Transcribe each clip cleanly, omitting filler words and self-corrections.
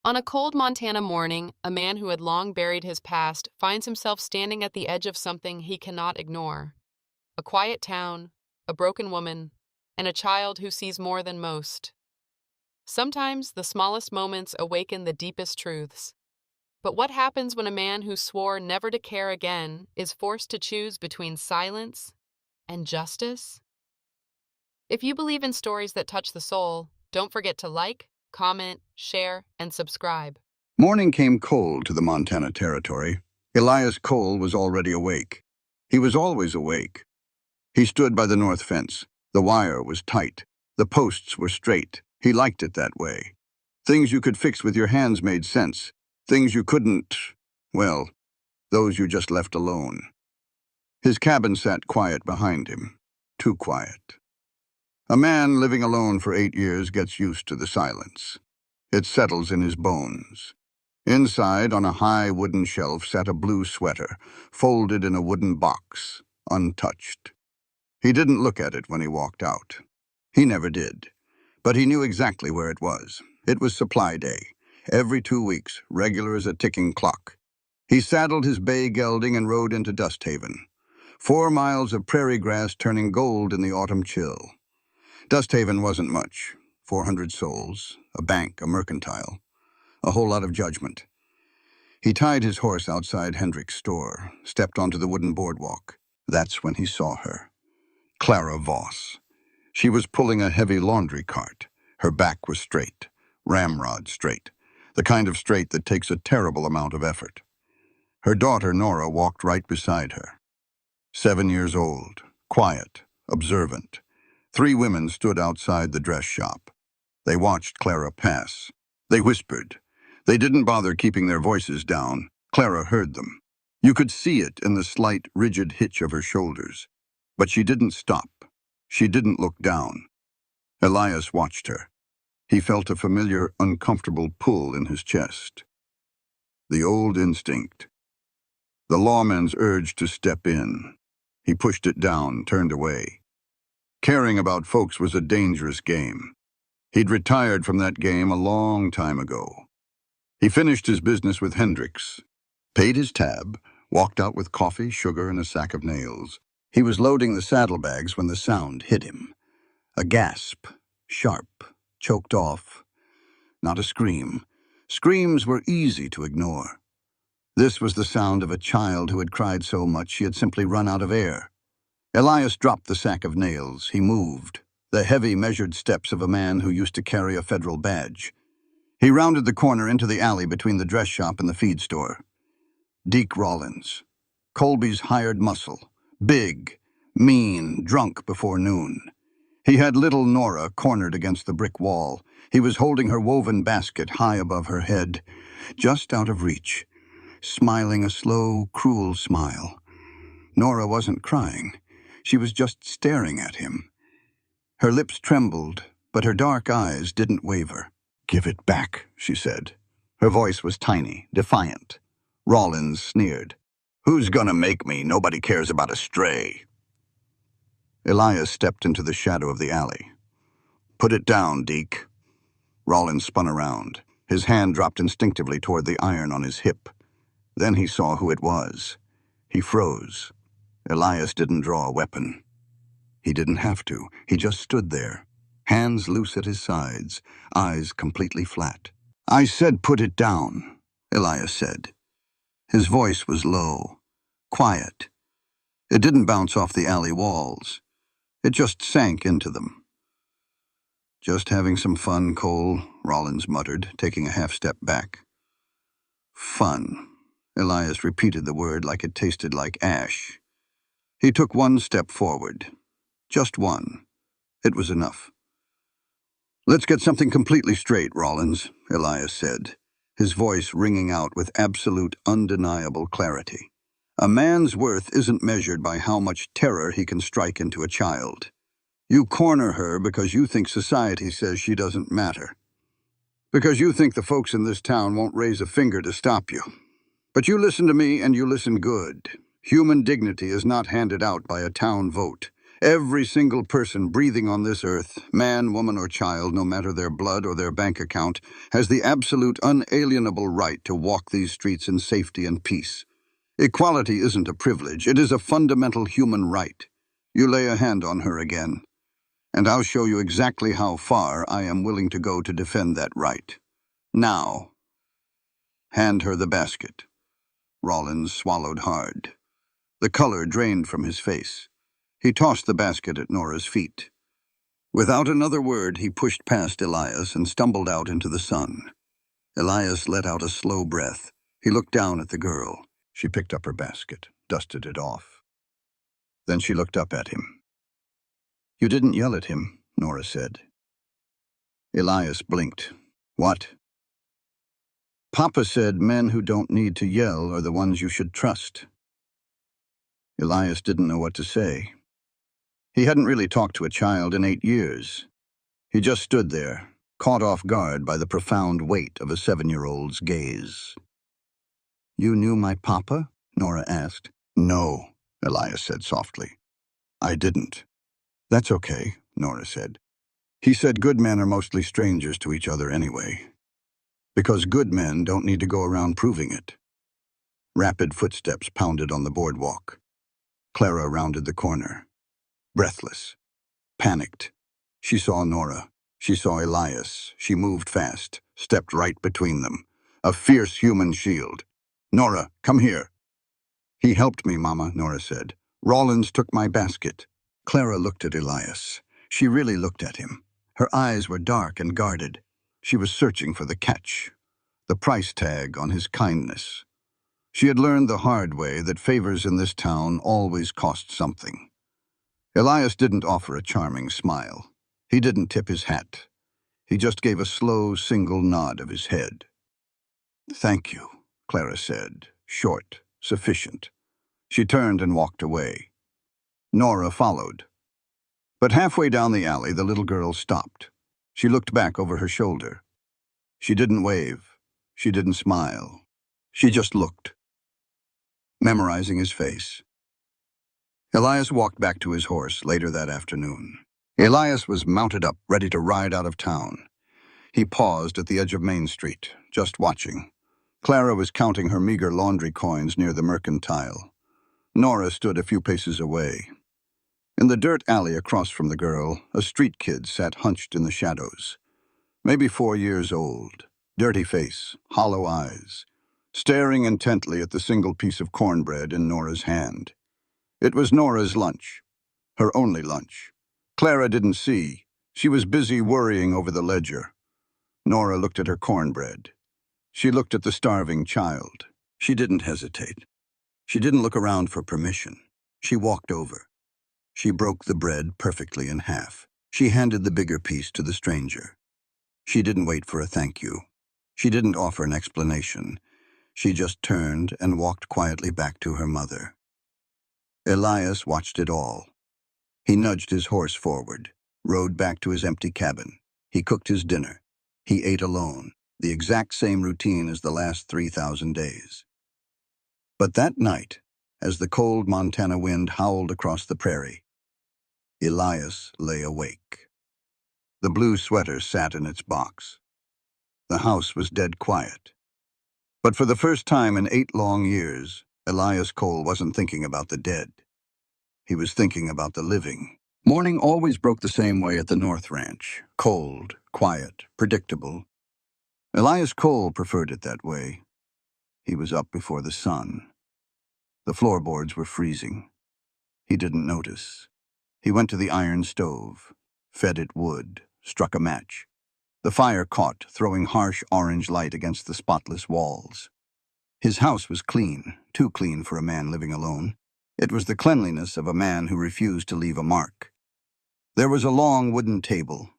On a cold Montana morning, a man who had long buried his past finds himself standing at the edge of something he cannot ignore. A quiet town, a broken woman, and a child who sees more than most. Sometimes the smallest moments awaken the deepest truths. But what happens when a man who swore never to care again is forced to choose between silence and justice? If you believe in stories that touch the soul, don't forget to like, comment, share, and subscribe. Morning came cold to the Montana Territory. Elias Cole was already awake. He was always awake. He stood by the north fence. The wire was tight. The posts were straight. He liked it that way. Things you could fix with your hands made sense. Things you couldn't, well, those you just left alone. His cabin sat quiet behind him. Too quiet. A man living alone for 8 years gets used to the silence. It settles in his bones. Inside, on a high wooden shelf, sat a blue sweater, folded in a wooden box, untouched. He didn't look at it when he walked out. He never did. But he knew exactly where it was. It was supply day. Every 2 weeks, regular as a ticking clock. He saddled his bay gelding and rode into Dust Haven. 4 miles of prairie grass turning gold in the autumn chill. Dust Haven wasn't much. 400 souls, a bank, a mercantile, a whole lot of judgment. He tied his horse outside Hendrick's store, stepped onto the wooden boardwalk. That's when he saw her. Clara Voss. She was pulling a heavy laundry cart. Her back was straight, ramrod straight, the kind of straight that takes a terrible amount of effort. Her daughter, Nora, walked right beside her. 7 years old, quiet, observant. 3 women stood outside the dress shop. They watched Clara pass. They whispered. They didn't bother keeping their voices down. Clara heard them. You could see it in the slight, rigid hitch of her shoulders. But she didn't stop. She didn't look down. Elias watched her. He felt a familiar, uncomfortable pull in his chest. The old instinct. The lawman's urge to step in. He pushed it down, turned away. Caring about folks was a dangerous game. He'd retired from that game a long time ago. He finished his business with Hendricks, paid his tab, walked out with coffee, sugar, and a sack of nails. He was loading the saddlebags when the sound hit him. A gasp, sharp, choked off. Not a scream. Screams were easy to ignore. This was the sound of a child who had cried so much she had simply run out of air. Elias dropped the sack of nails. He moved, the heavy, measured steps of a man who used to carry a federal badge. He rounded the corner into the alley between the dress shop and the feed store. Deke Rollins, Colby's hired muscle. Big, mean, drunk before noon. He had little Nora cornered against the brick wall. He was holding her woven basket high above her head, just out of reach, smiling a slow, cruel smile. Nora wasn't crying. She was just staring at him. Her lips trembled, but her dark eyes didn't waver. "Give it back," she said. Her voice was tiny, defiant. Rollins sneered. "Who's gonna make me? Nobody cares about a stray." Elias stepped into the shadow of the alley. "Put it down, Deke." Rollins spun around. His hand dropped instinctively toward the iron on his hip. Then he saw who it was. He froze. Elias didn't draw a weapon. He didn't have to. He just stood there, hands loose at his sides, eyes completely flat. "I said put it down," Elias said. His voice was low, quiet. It didn't bounce off the alley walls. It just sank into them. "Just having some fun, Cole," Rollins muttered, taking a half-step back. "Fun." Elias repeated the word like it tasted like ash. He took 1 step forward. Just 1. It was enough. "Let's get something completely straight, Rollins," Elias said, his voice ringing out with absolute, undeniable clarity. "A man's worth isn't measured by how much terror he can strike into a child. You corner her because you think society says she doesn't matter. Because you think the folks in this town won't raise a finger to stop you. But you listen to me, and you listen good. Human dignity is not handed out by a town vote. Every single person breathing on this earth, man, woman, or child, no matter their blood or their bank account, has the absolute unalienable right to walk these streets in safety and peace. Equality isn't a privilege, it is a fundamental human right. You lay a hand on her again, and I'll show you exactly how far I am willing to go to defend that right. Now, hand her the basket. Rollins swallowed hard. The color drained from his face. He tossed the basket at Nora's feet. Without another word, he pushed past Elias and stumbled out into the sun. Elias let out a slow breath. He looked down at the girl. She picked up her basket, dusted it off. Then she looked up at him. "You didn't yell at him," Nora said. Elias blinked. "What?" "Papa said men who don't need to yell are the ones you should trust." Elias didn't know what to say. He hadn't really talked to a child in 8 years. He just stood there, caught off guard by the profound weight of a 7-year-old's gaze. "You knew my papa?" Nora asked. "No," Elias said softly. "I didn't." "That's okay," Nora said. "He said good men are mostly strangers to each other anyway. Because good men don't need to go around proving it." Rapid footsteps pounded on the boardwalk. Clara rounded the corner. Breathless, panicked. She saw Nora. She saw Elias. She moved fast, stepped right between them. A fierce human shield. "Nora, come here." "He helped me, Mama," Nora said. "Rollins took my basket." Clara looked at Elias. She really looked at him. Her eyes were dark and guarded. She was searching for the catch, the price tag on his kindness. She had learned the hard way that favors in this town always cost something. Elias didn't offer a charming smile. He didn't tip his hat. He just gave a slow, single nod of his head. "Thank you," Clara said, short, sufficient. She turned and walked away. Nora followed. But halfway down the alley, the little girl stopped. She looked back over her shoulder. She didn't wave. She didn't smile. She just looked, memorizing his face. Elias walked back to his horse later that afternoon. Elias was mounted up, ready to ride out of town. He paused at the edge of Main Street, just watching. Clara was counting her meager laundry coins near the mercantile. Nora stood a few paces away. In the dirt alley across from the girl, a street kid sat hunched in the shadows. Maybe 4 years old, dirty face, hollow eyes, staring intently at the single piece of cornbread in Nora's hand. It was Nora's lunch, her only lunch. Clara didn't see. She was busy worrying over the ledger. Nora looked at her cornbread. She looked at the starving child. She didn't hesitate. She didn't look around for permission. She walked over. She broke the bread perfectly in half. She handed the bigger piece to the stranger. She didn't wait for a thank you. She didn't offer an explanation. She just turned and walked quietly back to her mother. Elias watched it all. He nudged his horse forward, rode back to his empty cabin. He cooked his dinner. He ate alone, the exact same routine as the last 3,000 days. But that night, as the cold Montana wind howled across the prairie, Elias lay awake. The blue sweater sat in its box. The house was dead quiet. But for the first time in 8 long years, Elias Cole wasn't thinking about the dead. He was thinking about the living. Morning always broke the same way at the North Ranch. Cold, quiet, predictable. Elias Cole preferred it that way. He was up before the sun. The floorboards were freezing. He didn't notice. He went to the iron stove, fed it wood, struck a match. The fire caught, throwing harsh orange light against the spotless walls. His house was clean, too clean for a man living alone. It was the cleanliness of a man who refused to leave a mark. There was a long wooden table,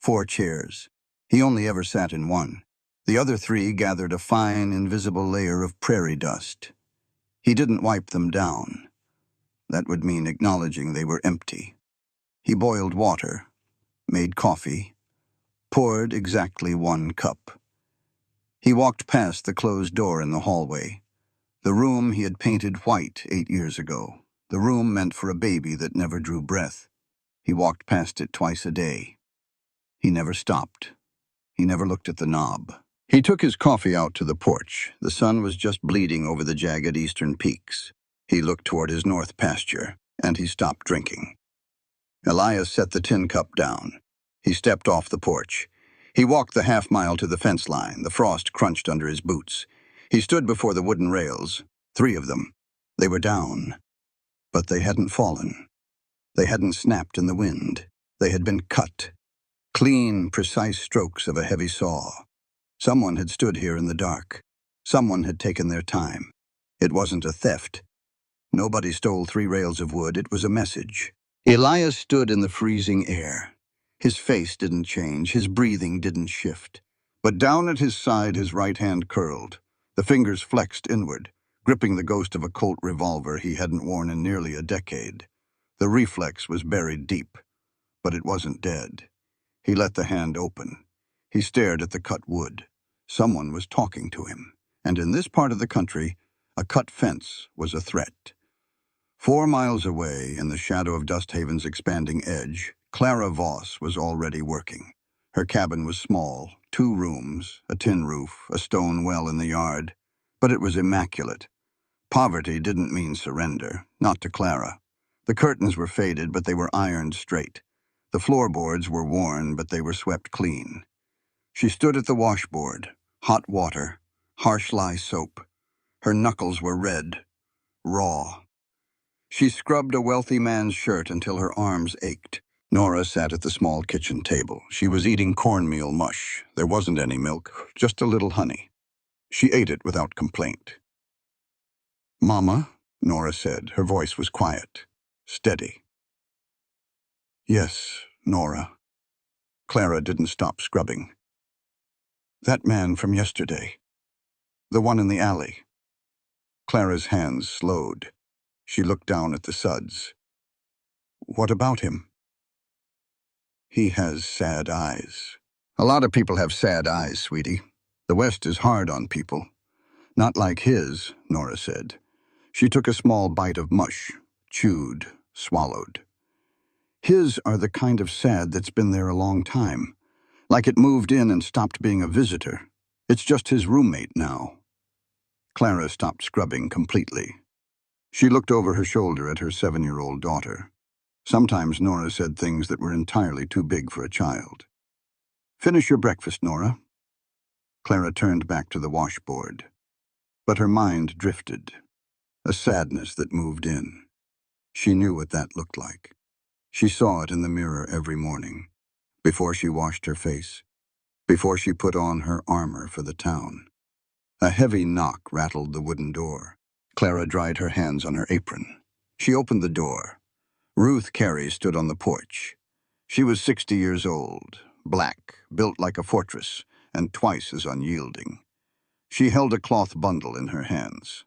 4 chairs. He only ever sat in one. The other 3 gathered a fine, invisible layer of prairie dust. He didn't wipe them down. That would mean acknowledging they were empty. He boiled water, made coffee, poured exactly 1 cup. He walked past the closed door in the hallway. The room he had painted white 8 years ago. The room meant for a baby that never drew breath. He walked past it twice a day. He never stopped. He never looked at the knob. He took his coffee out to the porch. The sun was just bleeding over the jagged eastern peaks. He looked toward his north pasture, and he stopped drinking. Elias set the tin cup down. He stepped off the porch. He walked the half-mile to the fence line. The frost crunched under his boots. He stood before the wooden rails, 3 of them. They were down, but they hadn't fallen. They hadn't snapped in the wind. They had been cut. Clean, precise strokes of a heavy saw. Someone had stood here in the dark. Someone had taken their time. It wasn't a theft. Nobody stole 3 rails of wood. It was a message. Elias stood in the freezing air. His face didn't change. His breathing didn't shift. But down at his side, his right hand curled. The fingers flexed inward, gripping the ghost of a Colt revolver he hadn't worn in nearly a decade. The reflex was buried deep, but it wasn't dead. He let the hand open. He stared at the cut wood. Someone was talking to him, and in this part of the country, a cut fence was a threat. 4 miles away, in the shadow of Dusthaven's expanding edge, Clara Voss was already working. Her cabin was small, 2 rooms, a tin roof, a stone well in the yard, but it was immaculate. Poverty didn't mean surrender, not to Clara. The curtains were faded, but they were ironed straight. The floorboards were worn, but they were swept clean. She stood at the washboard, hot water, harsh lye soap. Her knuckles were red, raw. She scrubbed a wealthy man's shirt until her arms ached. Nora sat at the small kitchen table. She was eating cornmeal mush. There wasn't any milk, just a little honey. She ate it without complaint. "Mama," Nora said. Her voice was quiet, steady. "Yes, Nora." Clara didn't stop scrubbing. "That man from yesterday. The one in the alley." Clara's hands slowed. She looked down at the suds. "What about him?" "He has sad eyes." "A lot of people have sad eyes, sweetie. The West is hard on people." "Not like his," Nora said. She took a small bite of mush, chewed, swallowed. "His are the kind of sad that's been there a long time. Like it moved in and stopped being a visitor. It's just his roommate now." Clara stopped scrubbing completely. She looked over her shoulder at her 7-year-old daughter. Sometimes Nora said things that were entirely too big for a child. "Finish your breakfast, Nora." Clara turned back to the washboard. But her mind drifted, a sadness that moved in. She knew what that looked like. She saw it in the mirror every morning, before she washed her face, before she put on her armor for the town. A heavy knock rattled the wooden door. Clara dried her hands on her apron. She opened the door. Ruth Carey stood on the porch. She was 60 years old, black, built like a fortress, and twice as unyielding. She held a cloth bundle in her hands.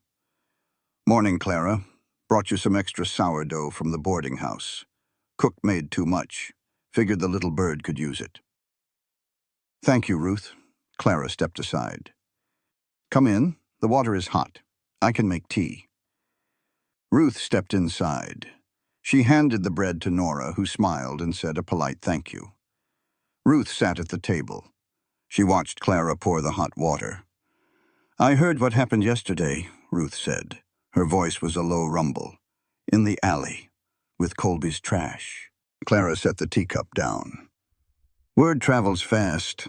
"Morning, Clara. Brought you some extra sourdough from the boarding house. Cook made too much. Figured the little bird could use it." "Thank you, Ruth." Clara stepped aside. "Come in. The water is hot. I can make tea." Ruth stepped inside. She handed the bread to Nora, who smiled and said a polite thank you. Ruth sat at the table. She watched Clara pour the hot water. "I heard what happened yesterday," Ruth said. Her voice was a low rumble. "In the alley, with Colby's trash." Clara set the teacup down. "Word travels fast.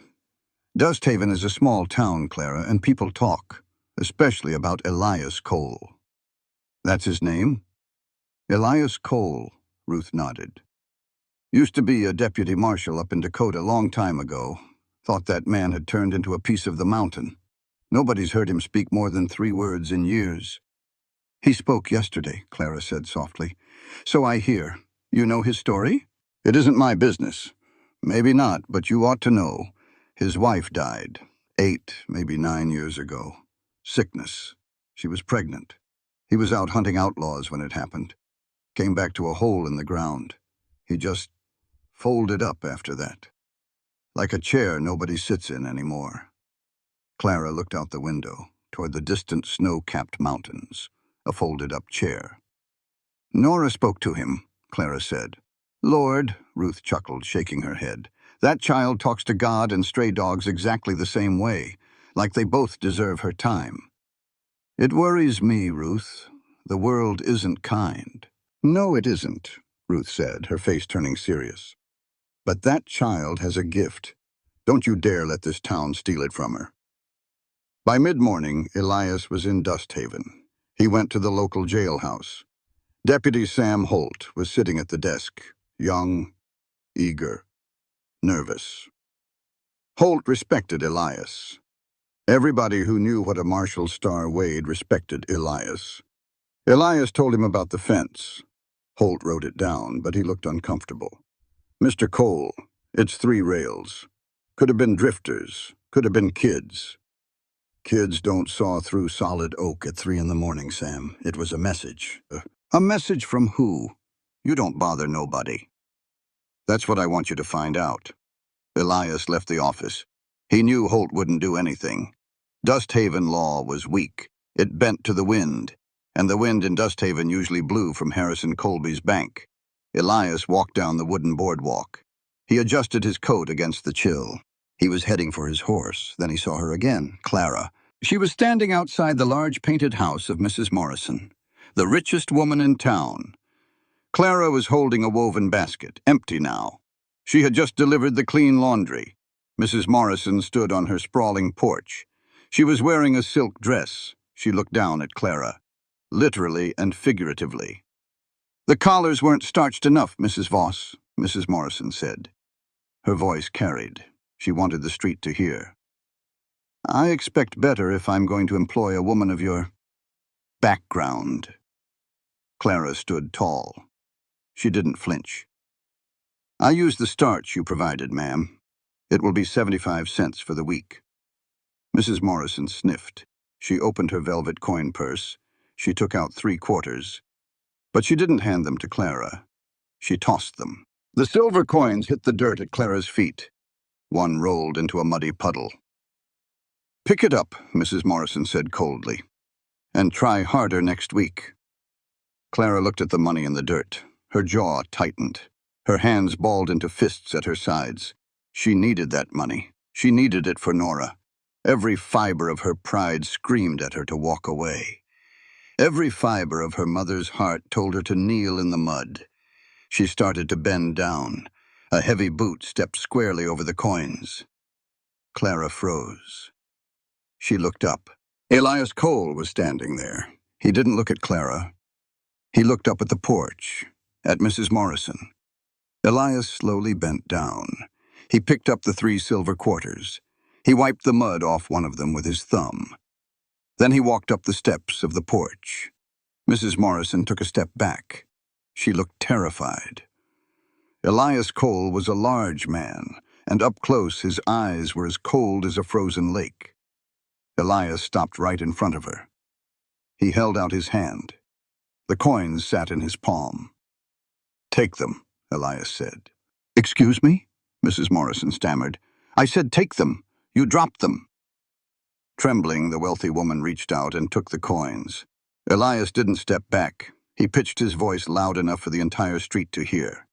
Dusthaven is a small town, Clara, and people talk, especially about Elias Cole." "That's his name?" "Elias Cole," Ruth nodded. "Used to be a deputy marshal up in Dakota a long time ago. Thought that man had turned into a piece of the mountain. Nobody's heard him speak more than 3 words in years." "He spoke yesterday," Clara said softly. "So I hear. You know his story?" "It isn't my business." "Maybe not, but you ought to know. His wife died 8, maybe 9 years ago. Sickness. She was pregnant. He was out hunting outlaws when it happened. Came back to a hole in the ground. He just folded up after that. Like a chair nobody sits in anymore." Clara looked out the window, toward the distant snow-capped mountains, a folded-up chair. "Nora spoke to him," Clara said. Lord, Ruth chuckled, shaking her head. That child talks to God and stray dogs exactly the same way, like they both deserve her time. It worries me, Ruth. The world isn't kind. No, it isn't, Ruth said, her face turning serious. But that child has a gift. Don't you dare let this town steal it from her. By mid-morning, Elias was in Dusthaven. He went to the local jailhouse. Deputy Sam Holt was sitting at the desk, young, eager, nervous. Holt respected Elias. Everybody who knew what a Marshall star weighed respected Elias. Elias told him about the fence. Holt wrote it down, but he looked uncomfortable. Mr. Cole, it's 3 rails. Could have been drifters, could have been kids. Kids don't saw through solid oak at 3 in the morning, Sam. It was a message. A message from who? You don't bother nobody. That's what I want you to find out. Elias left the office. He knew Holt wouldn't do anything. Dusthaven law was weak. It bent to the wind, and the wind in Dusthaven usually blew from Harrison Colby's bank. Elias walked down the wooden boardwalk. He adjusted his coat against the chill. He was heading for his horse. Then he saw her again, Clara. She was standing outside the large painted house of Mrs. Morrison, the richest woman in town. Clara was holding a woven basket, empty now. She had just delivered the clean laundry. Mrs. Morrison stood on her sprawling porch. She was wearing a silk dress. She looked down at Clara, literally and figuratively. The collars weren't starched enough, Mrs. Voss, Mrs. Morrison said. Her voice carried. She wanted the street to hear. I expect better if I'm going to employ a woman of your background. Clara stood tall. She didn't flinch. I used the starch you provided, ma'am. It will be 75 cents for the week. Mrs. Morrison sniffed. She opened her velvet coin purse. She took out 3 quarters. But she didn't hand them to Clara. She tossed them. The silver coins hit the dirt at Clara's feet. One rolled into a muddy puddle. Pick it up, Mrs. Morrison said coldly, and try harder next week. Clara looked at the money in the dirt. Her jaw tightened. Her hands balled into fists at her sides. She needed that money. She needed it for Nora. Every fiber of her pride screamed at her to walk away. Every fiber of her mother's heart told her to kneel in the mud. She started to bend down. A heavy boot stepped squarely over the coins. Clara froze. She looked up. Elias Cole was standing there. He didn't look at Clara. He looked up at the porch, at Mrs. Morrison. Elias slowly bent down. He picked up the 3 silver quarters. He wiped the mud off one of them with his thumb. Then he walked up the steps of the porch. Mrs. Morrison took a step back. She looked terrified. Elias Cole was a large man, and up close his eyes were as cold as a frozen lake. Elias stopped right in front of her. He held out his hand. The coins sat in his palm. Take them, Elias said. Excuse me? Mrs. Morrison stammered. I said take them. You dropped them. Trembling, the wealthy woman reached out and took the coins. Elias didn't step back. He pitched his voice loud enough for the entire street to hear.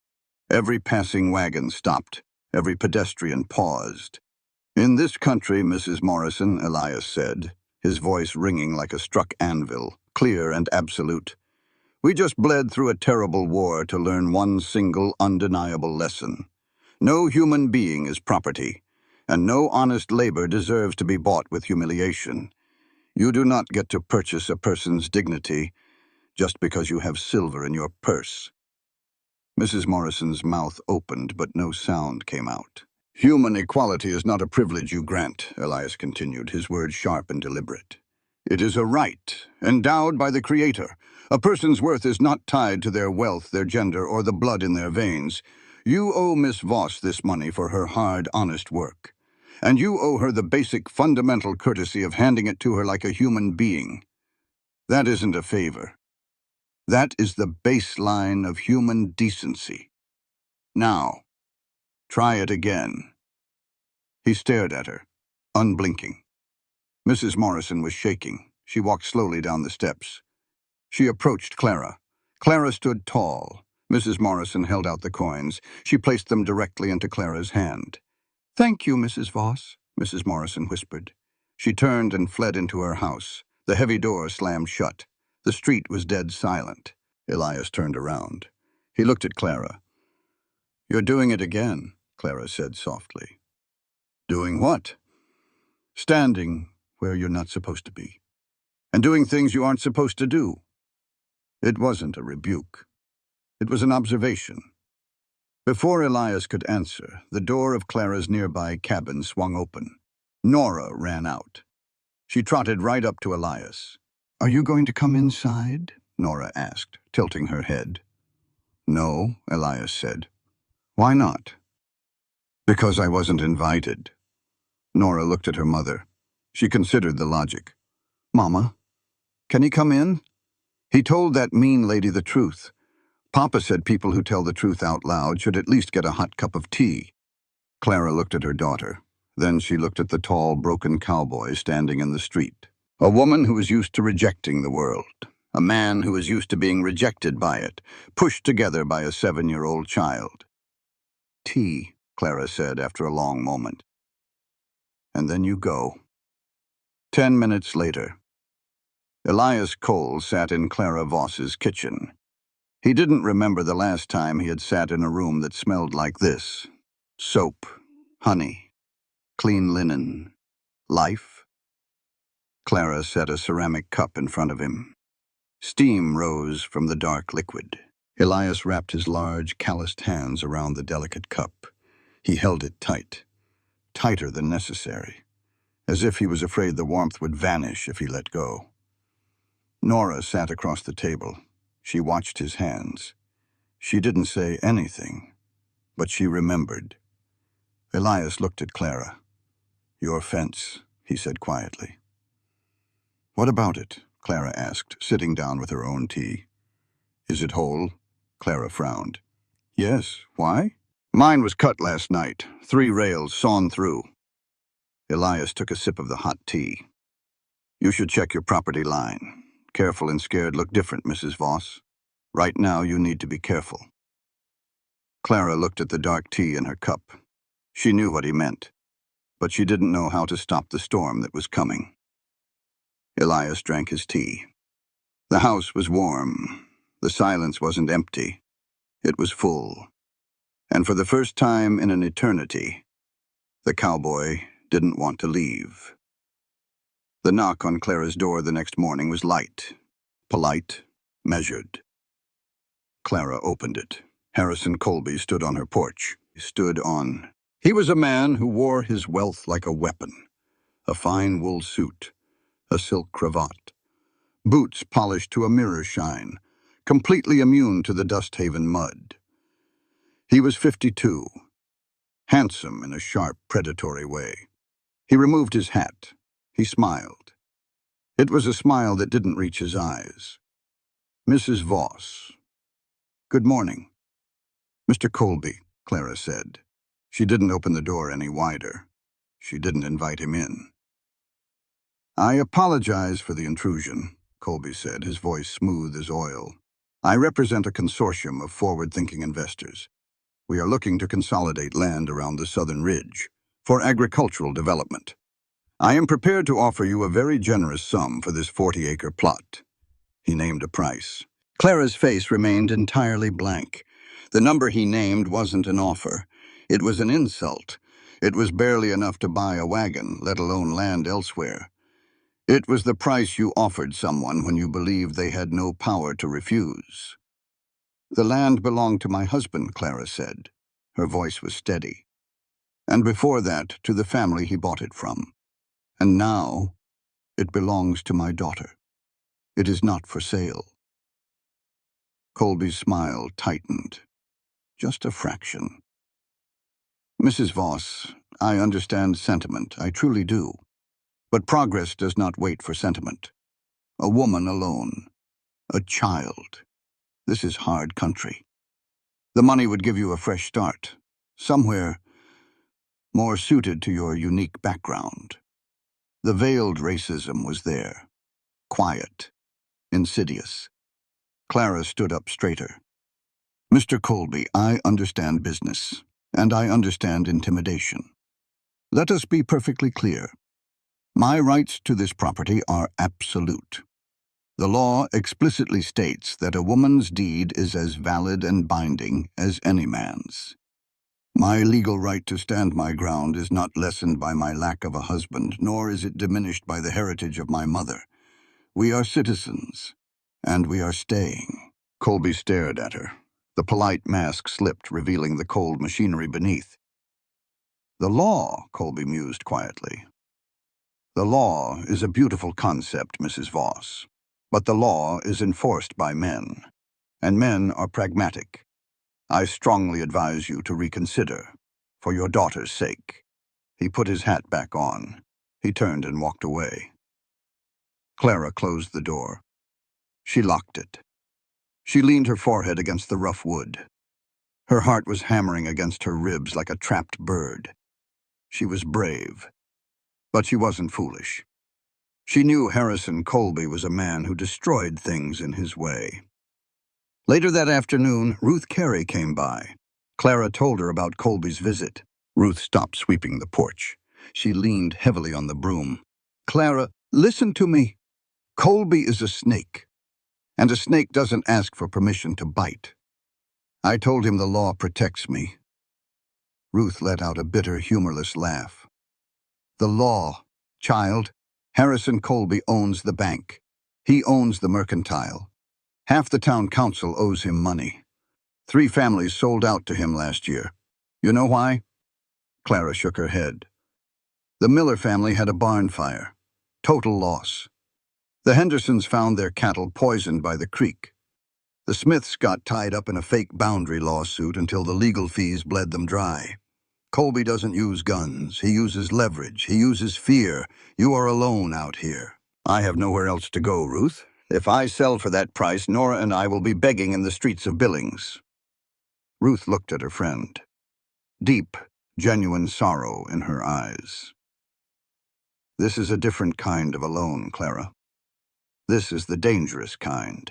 Every passing wagon stopped. Every pedestrian paused. In this country, Mrs. Morrison, Elias said, his voice ringing like a struck anvil, clear and absolute. We just bled through a terrible war to learn one single, undeniable lesson. No human being is property, and no honest labor deserves to be bought with humiliation. You do not get to purchase a person's dignity just because you have silver in your purse. Mrs. Morrison's mouth opened, but no sound came out. Human equality is not a privilege you grant, Elias continued, his words sharp and deliberate. It is a right, endowed by the Creator. A person's worth is not tied to their wealth, their gender, or the blood in their veins. You owe Miss Voss this money for her hard, honest work. And you owe her the basic, fundamental courtesy of handing it to her like a human being. That isn't a favor. That is the baseline of human decency. Now, try it again. He stared at her, unblinking. Mrs. Morrison was shaking. She walked slowly down the steps. She approached Clara. Clara stood tall. Mrs. Morrison held out the coins. She placed them directly into Clara's hand. "Thank you, Mrs. Voss," Mrs. Morrison whispered. She turned and fled into her house. The heavy door slammed shut. The street was dead silent. Elias turned around. He looked at Clara. "You're doing it again," Clara said softly. "Doing what?" "Standing where you're not supposed to be. And doing things you aren't supposed to do." It wasn't a rebuke. It was an observation. Before Elias could answer, the door of Clara's nearby cabin swung open. Nora ran out. She trotted right up to Elias. "Are you going to come inside?" Nora asked, tilting her head. "No," Elias said. "Why not?" "Because I wasn't invited." Nora looked at her mother. She considered the logic. "Mama, can he come in?" "He told that mean lady the truth. Papa said people who tell the truth out loud should at least get a hot cup of tea." Clara looked at her daughter. Then she looked at the tall, broken cowboy standing in the street. A woman who was used to rejecting the world. A man who was used to being rejected by it, pushed together by a 7-year-old child. "Tea," Clara said after a long moment. "And then you go." 10 minutes later. Elias Cole sat in Clara Voss's kitchen. He didn't remember the last time he had sat in a room that smelled like this. Soap, honey, clean linen, life. Clara set a ceramic cup in front of him. Steam rose from the dark liquid. Elias wrapped his large, calloused hands around the delicate cup. He held it tight, tighter than necessary, as if he was afraid the warmth would vanish if he let go. Nora sat across the table. She watched his hands. She didn't say anything, but she remembered. Elias looked at Clara. "Your fence," he said quietly. "What about it?" Clara asked, sitting down with her own tea. "Is it whole?" Clara frowned. "Yes. Why?" "Mine was cut last night. 3 rails sawn through." Elias took a sip of the hot tea. "You should check your property line. Careful and scared look different, Mrs. Voss. Right now you need to be careful." Clara looked at the dark tea in her cup. She knew what he meant, but she didn't know how to stop the storm that was coming. Elias drank his tea. The house was warm. The silence wasn't empty. It was full. And for the first time in an eternity, the cowboy didn't want to leave. The knock on Clara's door the next morning was light, polite, measured. Clara opened it. Harrison Colby stood on her porch. He was a man who wore his wealth like a weapon. A fine wool suit, a silk cravat, boots polished to a mirror shine, completely immune to the Dust Haven mud. He was 52, handsome in a sharp, predatory way. He removed his hat. He smiled. It was a smile that didn't reach his eyes. "Mrs. Voss." "Good morning." "Mr. Colby," Clara said. She didn't open the door any wider. She didn't invite him in. "I apologize for the intrusion," Colby said, his voice smooth as oil. "I represent a consortium of forward-thinking investors. We are looking to consolidate land around the southern ridge for agricultural development. I am prepared to offer you a very generous sum for this 40-acre plot." He named a price. Clara's face remained entirely blank. The number he named wasn't an offer. It was an insult. It was barely enough to buy a wagon, let alone land elsewhere. It was the price you offered someone when you believed they had no power to refuse. "The land belonged to my husband," Clara said. Her voice was steady. "And before that, to the family he bought it from. And now, it belongs to my daughter. It is not for sale." Colby's smile tightened. Just a fraction. "Mrs. Voss, I understand sentiment, I truly do. But progress does not wait for sentiment. A woman alone. A child. This is hard country. The money would give you a fresh start. Somewhere more suited to your unique background." The veiled racism was there. Quiet. Insidious. Clara stood up straighter. Mr. Colby, I understand business, and I understand intimidation. Let us be perfectly clear. My rights to this property are absolute. The law explicitly states that a woman's deed is as valid and binding as any man's. My legal right to stand my ground is not lessened by my lack of a husband, nor is it diminished by the heritage of my mother. We are citizens, and we are staying. Colby stared at her. The polite mask slipped, revealing the cold machinery beneath. The law, Colby mused quietly. The law is a beautiful concept, Mrs. Voss. But the law is enforced by men, and men are pragmatic. I strongly advise you to reconsider, for your daughter's sake. He put his hat back on. He turned and walked away. Clara closed the door. She locked it. She leaned her forehead against the rough wood. Her heart was hammering against her ribs like a trapped bird. She was brave, but she wasn't foolish. She knew Harrison Colby was a man who destroyed things in his way. Later that afternoon, Ruth Carey came by. Clara told her about Colby's visit. Ruth stopped sweeping the porch. She leaned heavily on the broom. Clara, listen to me. Colby is a snake, and a snake doesn't ask for permission to bite. I told him the law protects me. Ruth let out a bitter, humorless laugh. The law, child. Harrison Colby owns the bank. He owns the mercantile. Half the town council owes him money. 3 families sold out to him last year. You know why? Clara shook her head. The Miller family had a barn fire. Total loss. The Hendersons found their cattle poisoned by the creek. The Smiths got tied up in a fake boundary lawsuit until the legal fees bled them dry. Colby doesn't use guns. He uses leverage. He uses fear. You are alone out here. I have nowhere else to go, Ruth. If I sell for that price, Nora and I will be begging in the streets of Billings. Ruth looked at her friend. Deep, genuine sorrow in her eyes. This is a different kind of alone, Clara. This is the dangerous kind.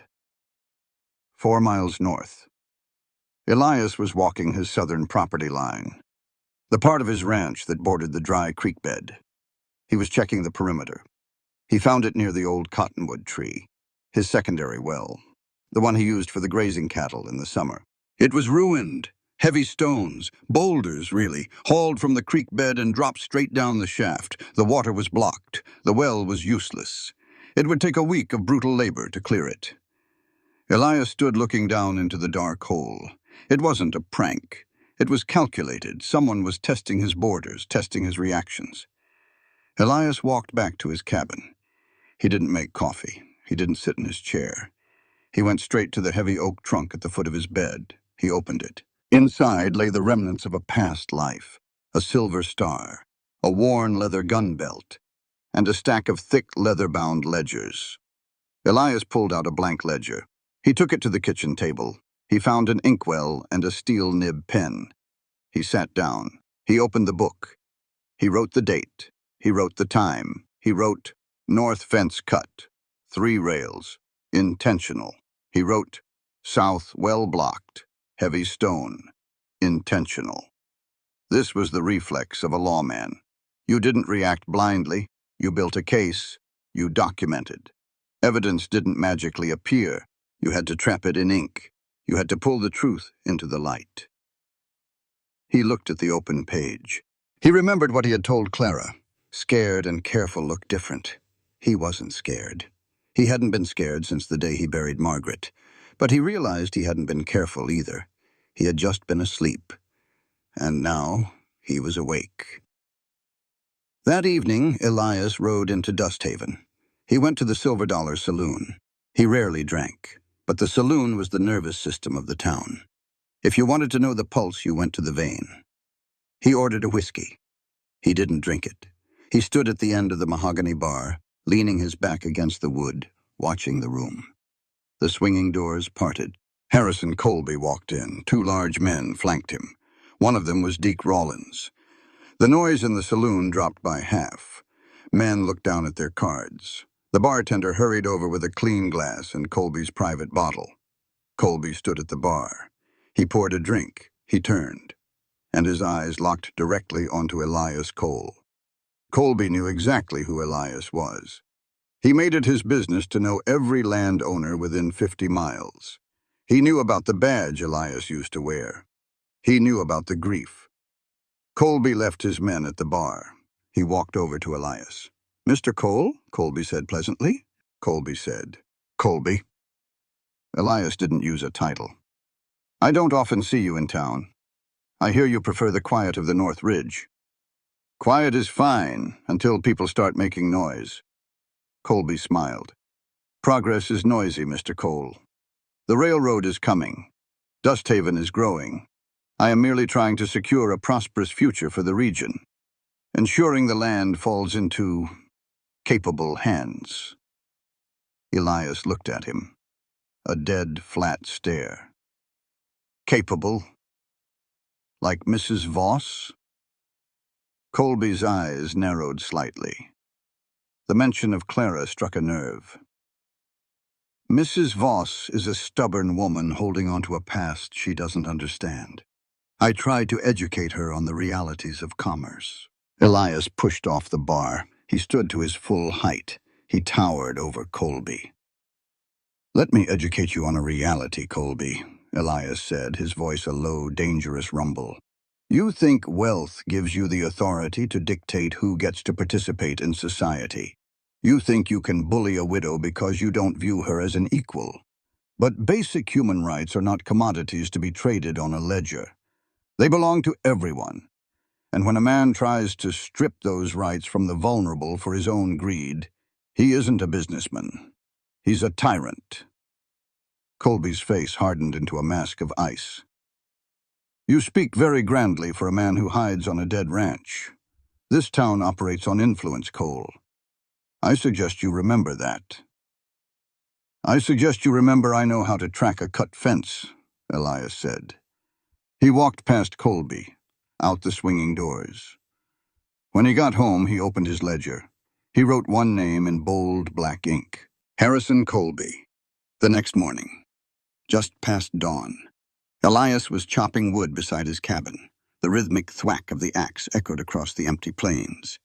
4 miles north. Elias was walking his southern property line, the part of his ranch that bordered the dry creek bed. He was checking the perimeter. He found it near the old cottonwood tree, his secondary well, the one he used for the grazing cattle in the summer. It was ruined. Heavy stones, boulders really, hauled from the creek bed and dropped straight down the shaft. The water was blocked. The well was useless. It would take a week of brutal labor to clear it. Elias stood looking down into the dark hole. It wasn't a prank. It was calculated. Someone was testing his borders, testing his reactions. Elias walked back to his cabin. He didn't make coffee. He didn't sit in his chair. He went straight to the heavy oak trunk at the foot of his bed. He opened it. Inside lay the remnants of a past life, a silver star, a worn leather gun belt, and a stack of thick leather-bound ledgers. Elias pulled out a blank ledger. He took it to the kitchen table. He found an inkwell and a steel nib pen. He sat down. He opened the book. He wrote the date. He wrote the time. He wrote, North fence cut, 3 rails, intentional. He wrote, South well blocked, heavy stone, intentional. This was the reflex of a lawman. You didn't react blindly. You built a case. You documented. Evidence didn't magically appear. You had to trap it in ink. You had to pull the truth into the light. He looked at the open page. He remembered what he had told Clara. Scared and careful looked different. He wasn't scared. He hadn't been scared since the day he buried Margaret. But he realized he hadn't been careful either. He had just been asleep. And now he was awake. That evening, Elias rode into Dusthaven. He went to the Silver Dollar Saloon. He rarely drank, but the saloon was the nervous system of the town. If you wanted to know the pulse, you went to the vein. He ordered a whiskey. He didn't drink it. He stood at the end of the mahogany bar, leaning his back against the wood, watching the room. The swinging doors parted. Harrison Colby walked in. 2 large men flanked him. One of them was Deke Rawlins. The noise in the saloon dropped by half. Men looked down at their cards. The bartender hurried over with a clean glass and Colby's private bottle. Colby stood at the bar. He poured a drink. He turned, and his eyes locked directly onto Elias Cole. Colby knew exactly who Elias was. He made it his business to know every landowner within 50 miles. He knew about the badge Elias used to wear. He knew about the grief. Colby left his men at the bar. He walked over to Elias. "Mr. Cole?" Colby said pleasantly. Colby said, "Colby." Elias didn't use a title. "I don't often see you in town. I hear you prefer the quiet of the North Ridge." "Quiet is fine, until people start making noise." Colby smiled. "Progress is noisy, Mr. Cole. The railroad is coming. Dusthaven is growing. I am merely trying to secure a prosperous future for the region, ensuring the land falls into capable hands." Elias looked at him, a dead, flat stare. "Capable? Like Mrs. Voss?" Colby's eyes narrowed slightly. The mention of Clara struck a nerve. "Mrs. Voss is a stubborn woman holding on to a past she doesn't understand. I tried to educate her on the realities of commerce." Elias pushed off the bar. He stood to his full height. He towered over Colby. "Let me educate you on a reality, Colby," Elias said, his voice a low, dangerous rumble. "You think wealth gives you the authority to dictate who gets to participate in society. You think you can bully a widow because you don't view her as an equal. But basic human rights are not commodities to be traded on a ledger. They belong to everyone. And when a man tries to strip those rights from the vulnerable for his own greed, he isn't a businessman. He's a tyrant." Colby's face hardened into a mask of ice. "You speak very grandly for a man who hides on a dead ranch. This town operates on influence, Cole. I suggest you remember that." "I suggest you remember I know how to track a cut fence," Elias said. He walked past Colby, out the swinging doors. When he got home, he opened his ledger. He wrote one name in bold black ink: Harrison Colby. The next morning, just past dawn, Elias was chopping wood beside his cabin. The rhythmic thwack of the axe echoed across the empty plains.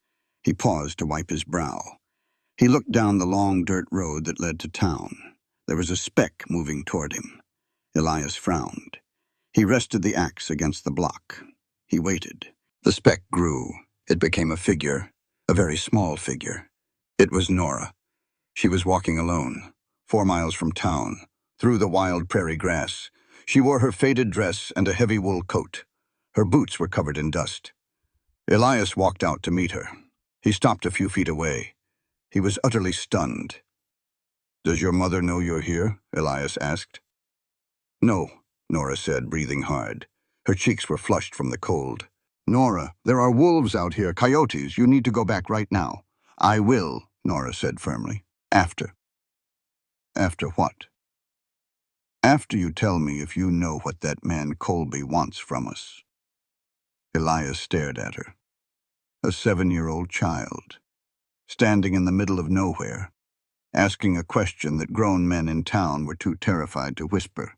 He paused to wipe his brow. He looked down the long dirt road that led to town. There was a speck moving toward him. Elias frowned. He rested the axe against the block. He waited. The speck grew. It became a figure, a very small figure. It was Nora. She was walking alone, 4 miles from town, through the wild prairie grass. She wore her faded dress and a heavy wool coat. Her boots were covered in dust. Elias walked out to meet her. He stopped a few feet away. He was utterly stunned. "Does your mother know you're here?" Elias asked. "No," Nora said, breathing hard. Her cheeks were flushed from the cold. "Nora, there are wolves out here, coyotes. You need to go back right now." "I will," Nora said firmly. "After." "After what?" "After you tell me if you know what that man Colby wants from us." Elias stared at her. A 7-year-old child, standing in the middle of nowhere, asking a question that grown men in town were too terrified to whisper.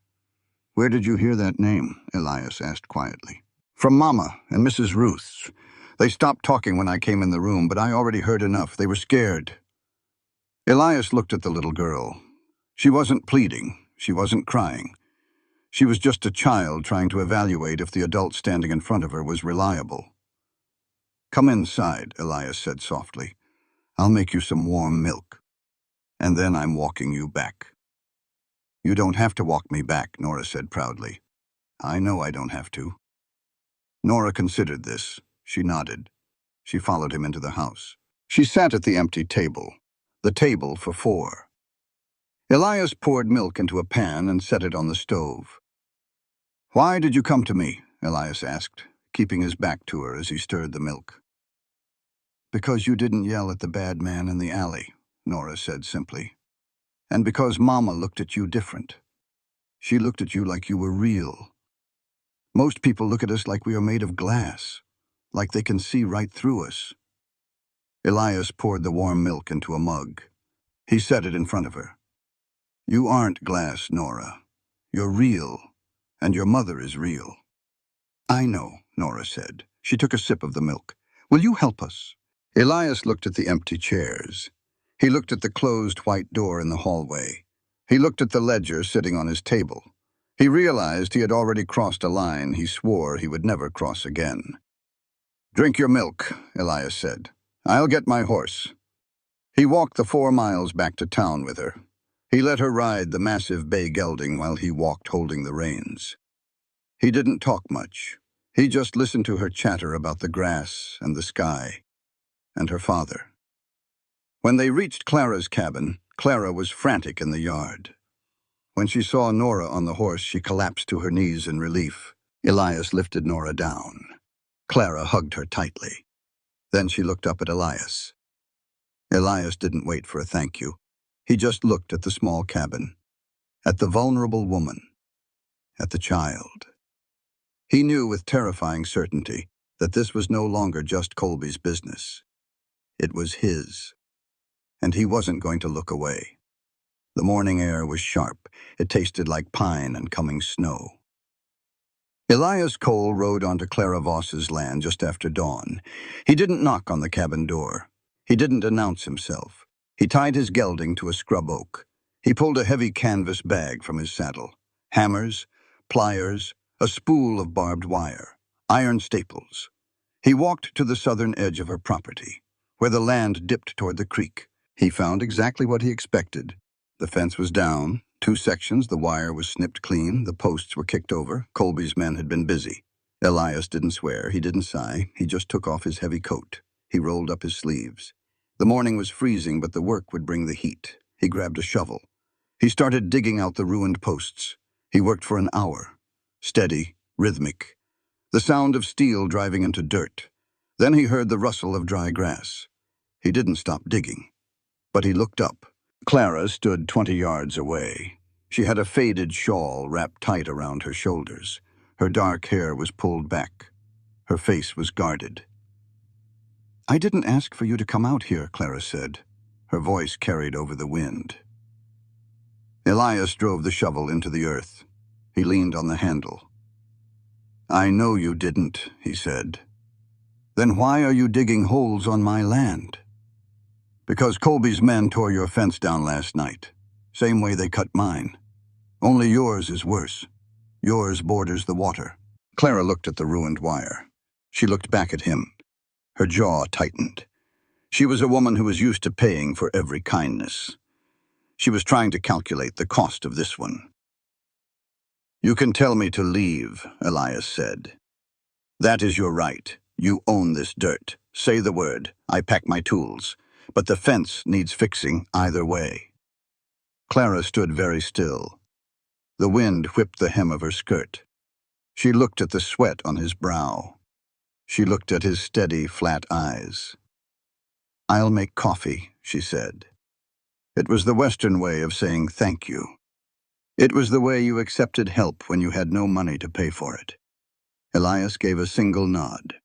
"Where did you hear that name?" Elias asked quietly. "From Mama and Mrs. Ruth's. They stopped talking when I came in the room, but I already heard enough. They were scared." Elias looked at the little girl. She wasn't pleading. She wasn't crying. She was just a child trying to evaluate if the adult standing in front of her was reliable. "Come inside," Elias said softly. "I'll make you some warm milk. And then I'm walking you back." "You don't have to walk me back," Nora said proudly. "I know I don't have to." Nora considered this. She nodded. She followed him into the house. She sat at the empty table, the table for 4. Elias poured milk into a pan and set it on the stove. "Why did you come to me?" Elias asked, keeping his back to her as he stirred the milk. "Because you didn't yell at the bad man in the alley," Nora said simply. "And because Mama looked at you different. She looked at you like you were real. Most people look at us like we are made of glass, like they can see right through us." Elias poured the warm milk into a mug. He set it in front of her. "You aren't glass, Nora. You're real, And your mother is real. I know, Nora said. She took a sip of the milk. Will you help us? Elias looked at the empty chairs. He looked at the closed white door in the hallway. He looked at the ledger sitting on his table. He realized he had already crossed a line he swore he would never cross again. Drink your milk, Elias said. I'll get my horse. He walked the 4 miles back to town with her. He let her ride the massive bay gelding while he walked holding the reins. He didn't talk much. He just listened to her chatter about the grass and the sky and her father. When they reached Clara's cabin, Clara was frantic in the yard. When she saw Nora on the horse, she collapsed to her knees in relief. Elias lifted Nora down. Clara hugged her tightly. Then she looked up at Elias. Elias didn't wait for a thank you. He just looked at the small cabin, at the vulnerable woman, at the child. He knew with terrifying certainty that this was no longer just Colby's business. It was his, and he wasn't going to look away. The morning air was sharp. It tasted like pine and coming snow. Elias Cole rode onto Clara Voss's land just after dawn. He didn't knock on the cabin door. He didn't announce himself. He tied his gelding to a scrub oak. He pulled a heavy canvas bag from his saddle. Hammers, pliers, a spool of barbed wire, iron staples. He walked to the southern edge of her property, where the land dipped toward the creek. He found exactly what he expected. The fence was down. 2 sections, the wire was snipped clean, the posts were kicked over. Colby's men had been busy. Elias didn't swear, he didn't sigh, he just took off his heavy coat. He rolled up his sleeves. The morning was freezing, but the work would bring the heat. He grabbed a shovel. He started digging out the ruined posts. He worked for an hour. Steady, rhythmic. The sound of steel driving into dirt. Then he heard the rustle of dry grass. He didn't stop digging, but he looked up. Clara stood 20 yards away. She had a faded shawl wrapped tight around her shoulders. Her dark hair was pulled back. Her face was guarded. I didn't ask for you to come out here, Clara said. Her voice carried over the wind. Elias drove the shovel into the earth. He leaned on the handle. I know you didn't, he said. Then why are you digging holes on my land? Because Colby's men tore your fence down last night. Same way they cut mine. Only yours is worse. Yours borders the water. Clara looked at the ruined wire. She looked back at him. Her jaw tightened. She was a woman who was used to paying for every kindness. She was trying to calculate the cost of this one. You can tell me to leave, Elias said. That is your right. You own this dirt. Say the word. I pack my tools. But the fence needs fixing either way. Clara stood very still. The wind whipped the hem of her skirt. She looked at the sweat on his brow. She looked at his steady, flat eyes. I'll make coffee, she said. It was the Western way of saying thank you. It was the way you accepted help when you had no money to pay for it. Elias gave a single nod.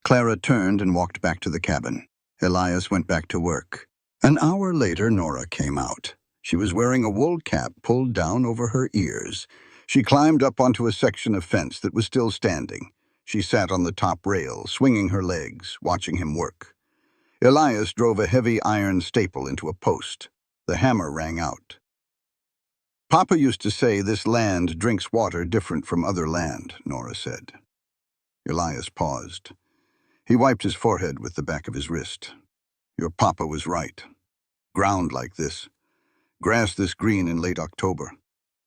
Clara turned and walked back to the cabin. Elias went back to work. An hour later, Nora came out. She was wearing a wool cap pulled down over her ears. She climbed up onto a section of fence that was still standing. She sat on the top rail, swinging her legs, watching him work. Elias drove a heavy iron staple into a post. The hammer rang out. Papa used to say this land drinks water different from other land, Nora said. Elias paused. He wiped his forehead with the back of his wrist. Your papa was right. Ground like this, grass this green in late October,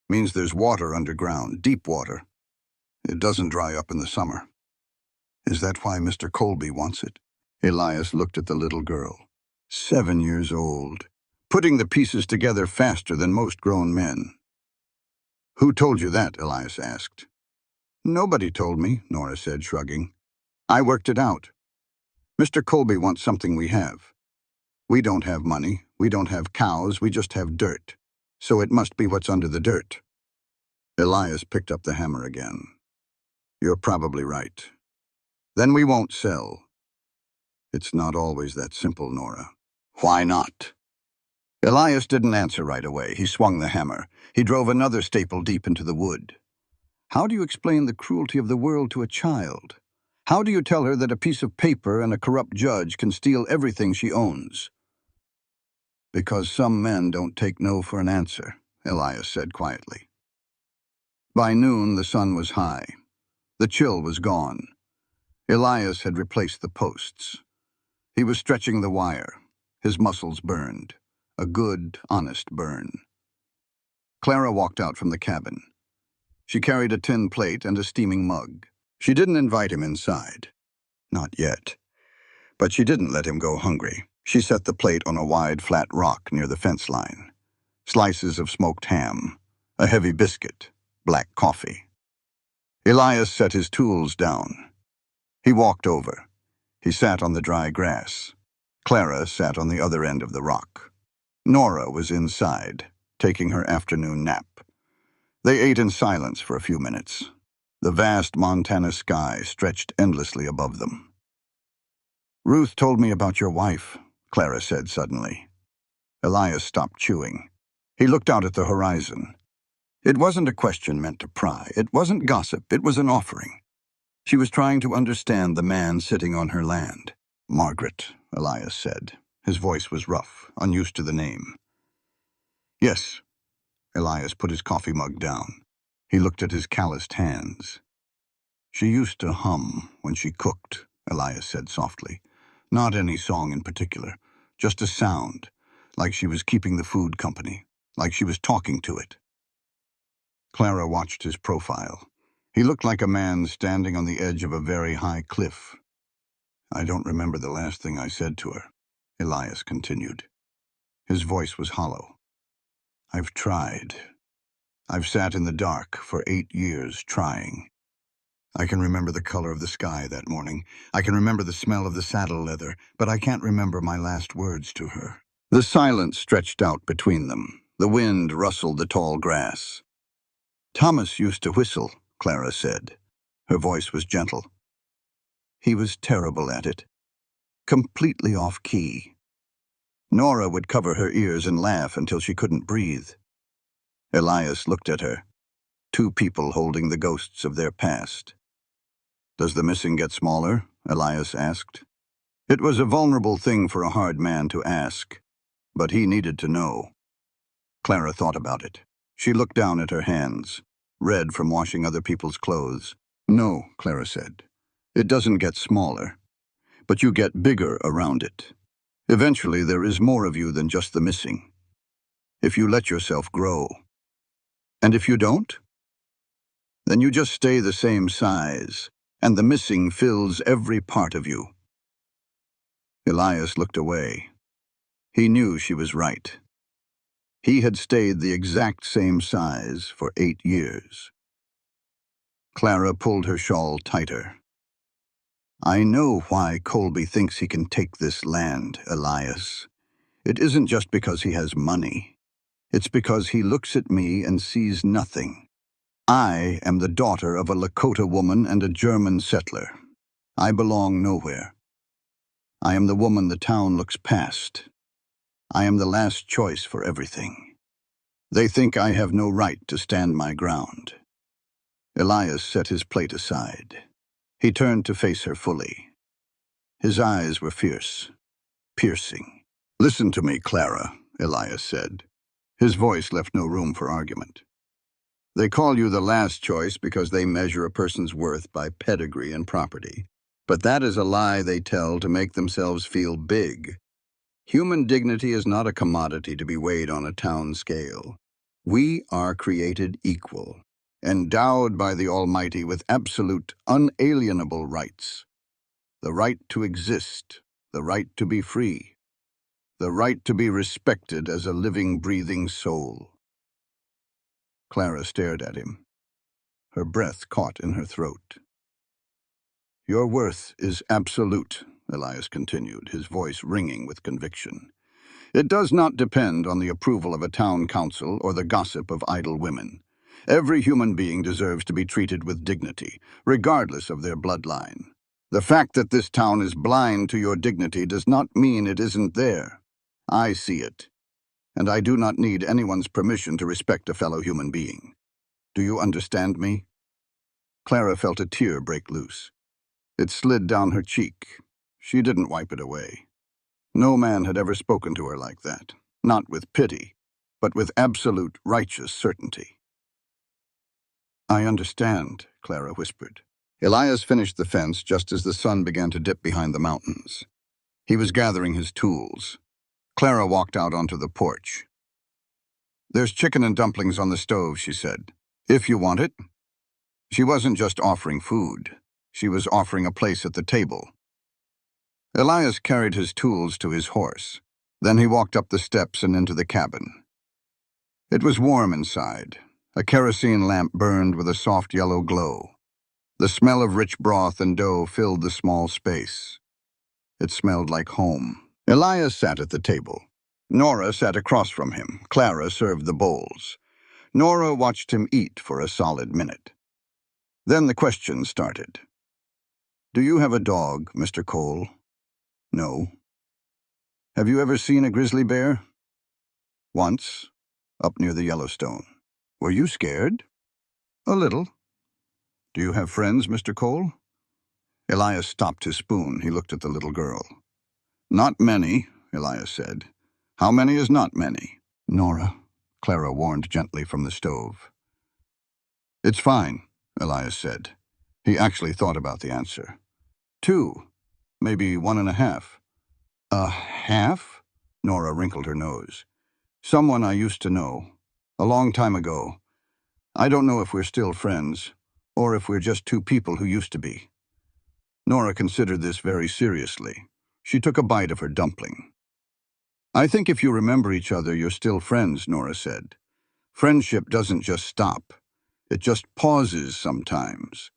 means there's water underground, deep water. It doesn't dry up in the summer. Is that why Mr. Colby wants it? Elias looked at the little girl. 7 years old, putting the pieces together faster than most grown men. Who told you that? Elias asked. Nobody told me, Nora said, shrugging. I worked it out. Mr. Colby wants something we have. We don't have money, we don't have cows, we just have dirt. So it must be what's under the dirt. Elias picked up the hammer again. You're probably right. Then we won't sell. It's not always that simple, Nora. Why not? Elias didn't answer right away. He swung the hammer. He drove another staple deep into the wood. How do you explain the cruelty of the world to a child? How do you tell her that a piece of paper and a corrupt judge can steal everything she owns? Because some men don't take no for an answer, Elias said quietly. By noon, the sun was high. The chill was gone. Elias had replaced the posts. He was stretching the wire. His muscles burned. A good, honest burn. Clara walked out from the cabin. She carried a tin plate and a steaming mug. She didn't invite him inside. Not yet. But she didn't let him go hungry. She set the plate on a wide, flat rock near the fence line. Slices of smoked ham, a heavy biscuit, black coffee. Elias set his tools down. He walked over. He sat on the dry grass. Clara sat on the other end of the rock. Nora was inside, taking her afternoon nap. They ate in silence for a few minutes. The vast Montana sky stretched endlessly above them. "Ruth told me about your wife," Clara said suddenly. Elias stopped chewing. He looked out at the horizon. It wasn't a question meant to pry. It wasn't gossip. It was an offering. She was trying to understand the man sitting on her land. "Margaret," Elias said. His voice was rough, unused to the name. "Yes." Elias put his coffee mug down. He looked at his calloused hands. "She used to hum when she cooked," Elias said softly. "Not any song in particular, just a sound, like she was keeping the food company, like she was talking to it." Clara watched his profile. He looked like a man standing on the edge of a very high cliff. "I don't remember the last thing I said to her," Elias continued. His voice was hollow. "I've tried. I've sat in the dark for 8 years trying. I can remember the color of the sky that morning. I can remember the smell of the saddle leather, but I can't remember my last words to her." The silence stretched out between them. The wind rustled the tall grass. "Thomas used to whistle," Clara said. Her voice was gentle. "He was terrible at it. Completely off key. Nora would cover her ears and laugh until she couldn't breathe." Elias looked at her. Two people holding the ghosts of their past. "Does the missing get smaller?" Elias asked. It was a vulnerable thing for a hard man to ask, but he needed to know. Clara thought about it. She looked down at her hands, red from washing other people's clothes. "No," Clara said. "It doesn't get smaller, but you get bigger around it. Eventually there is more of you than just the missing. If you let yourself grow. And if you don't, then you just stay the same size, and the missing fills every part of you." Elias looked away. He knew she was right. He had stayed the exact same size for 8 years. Clara pulled her shawl tighter. "I know why Colby thinks he can take this land, Elias. It isn't just because he has money. It's because he looks at me and sees nothing. I am the daughter of a Lakota woman and a German settler. I belong nowhere. I am the woman the town looks past. I am the last choice for everything. They think I have no right to stand my ground." Elias set his plate aside. He turned to face her fully. His eyes were fierce, piercing. "Listen to me, Clara," Elias said. His voice left no room for argument. "They call you the last choice because they measure a person's worth by pedigree and property. But that is a lie they tell to make themselves feel big. Human dignity is not a commodity to be weighed on a town scale. We are created equal, endowed by the Almighty with absolute, unalienable rights. The right to exist, the right to be free, the right to be respected as a living, breathing soul." Clara stared at him. Her breath caught in her throat. "Your worth is absolute," Elias continued, his voice ringing with conviction. "It does not depend on the approval of a town council or the gossip of idle women. Every human being deserves to be treated with dignity, regardless of their bloodline. The fact that this town is blind to your dignity does not mean it isn't there. I see it, and I do not need anyone's permission to respect a fellow human being. Do you understand me?" Clara felt a tear break loose. It slid down her cheek. She didn't wipe it away. No man had ever spoken to her like that, not with pity, but with absolute righteous certainty. "I understand," Clara whispered. Elias finished the fence just as the sun began to dip behind the mountains. He was gathering his tools. Clara walked out onto the porch. "There's chicken and dumplings on the stove," she said. "If you want it." She wasn't just offering food. She was offering a place at the table. Elias carried his tools to his horse. Then he walked up the steps and into the cabin. It was warm inside. A kerosene lamp burned with a soft yellow glow. The smell of rich broth and dough filled the small space. It smelled like home. Elias sat at the table. Nora sat across from him. Clara served the bowls. Nora watched him eat for a solid minute. Then the questions started. "Do you have a dog, Mr. Cole?" "No." "Have you ever seen a grizzly bear?" "Once, up near the Yellowstone." "Were you scared?" "A little." "Do you have friends, Mr. Cole?" Elias stopped his spoon. He looked at the little girl. "Not many," Elias said. "How many is not many?" "Nora," Clara warned gently from the stove. "It's fine," Elias said. He actually thought about the answer. "2, maybe 1.5. "A half?" Nora wrinkled her nose. "Someone I used to know. A long time ago. I don't know if we're still friends, or if we're just two people who used to be." Nora considered this very seriously. She took a bite of her dumpling. "I think if you remember each other, you're still friends," Nora said. "Friendship doesn't just stop. It just pauses sometimes,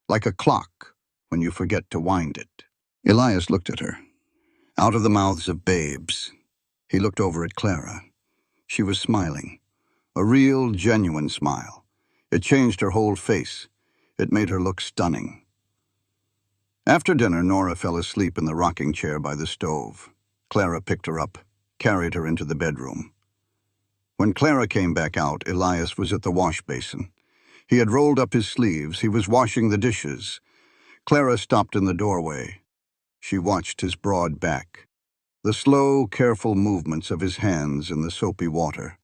like a clock when you forget to wind it." Elias looked at her. Out of the mouths of babes. He looked over at Clara. She was smiling. A real, genuine smile. It changed her whole face. It made her look stunning. After dinner, Nora fell asleep in the rocking chair by the stove. Clara picked her up, carried her into the bedroom. When Clara came back out, Elias was at the wash basin. He had rolled up his sleeves. He was washing the dishes. Clara stopped in the doorway. She watched his broad back, the slow, careful movements of his hands in the soapy water.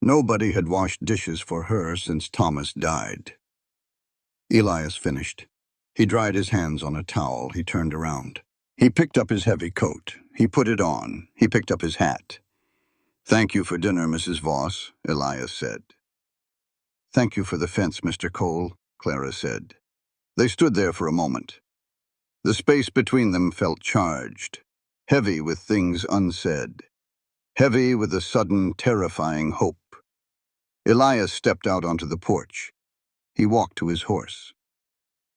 Nobody had washed dishes for her since Thomas died. Elias finished. He dried his hands on a towel. He turned around. He picked up his heavy coat. He put it on. He picked up his hat. "Thank you for dinner, Mrs. Voss," Elias said. "Thank you for the fence, Mr. Cole," Clara said. They stood there for a moment. The space between them felt charged, heavy with things unsaid, heavy with a sudden, terrifying hope. Elias stepped out onto the porch. He walked to his horse.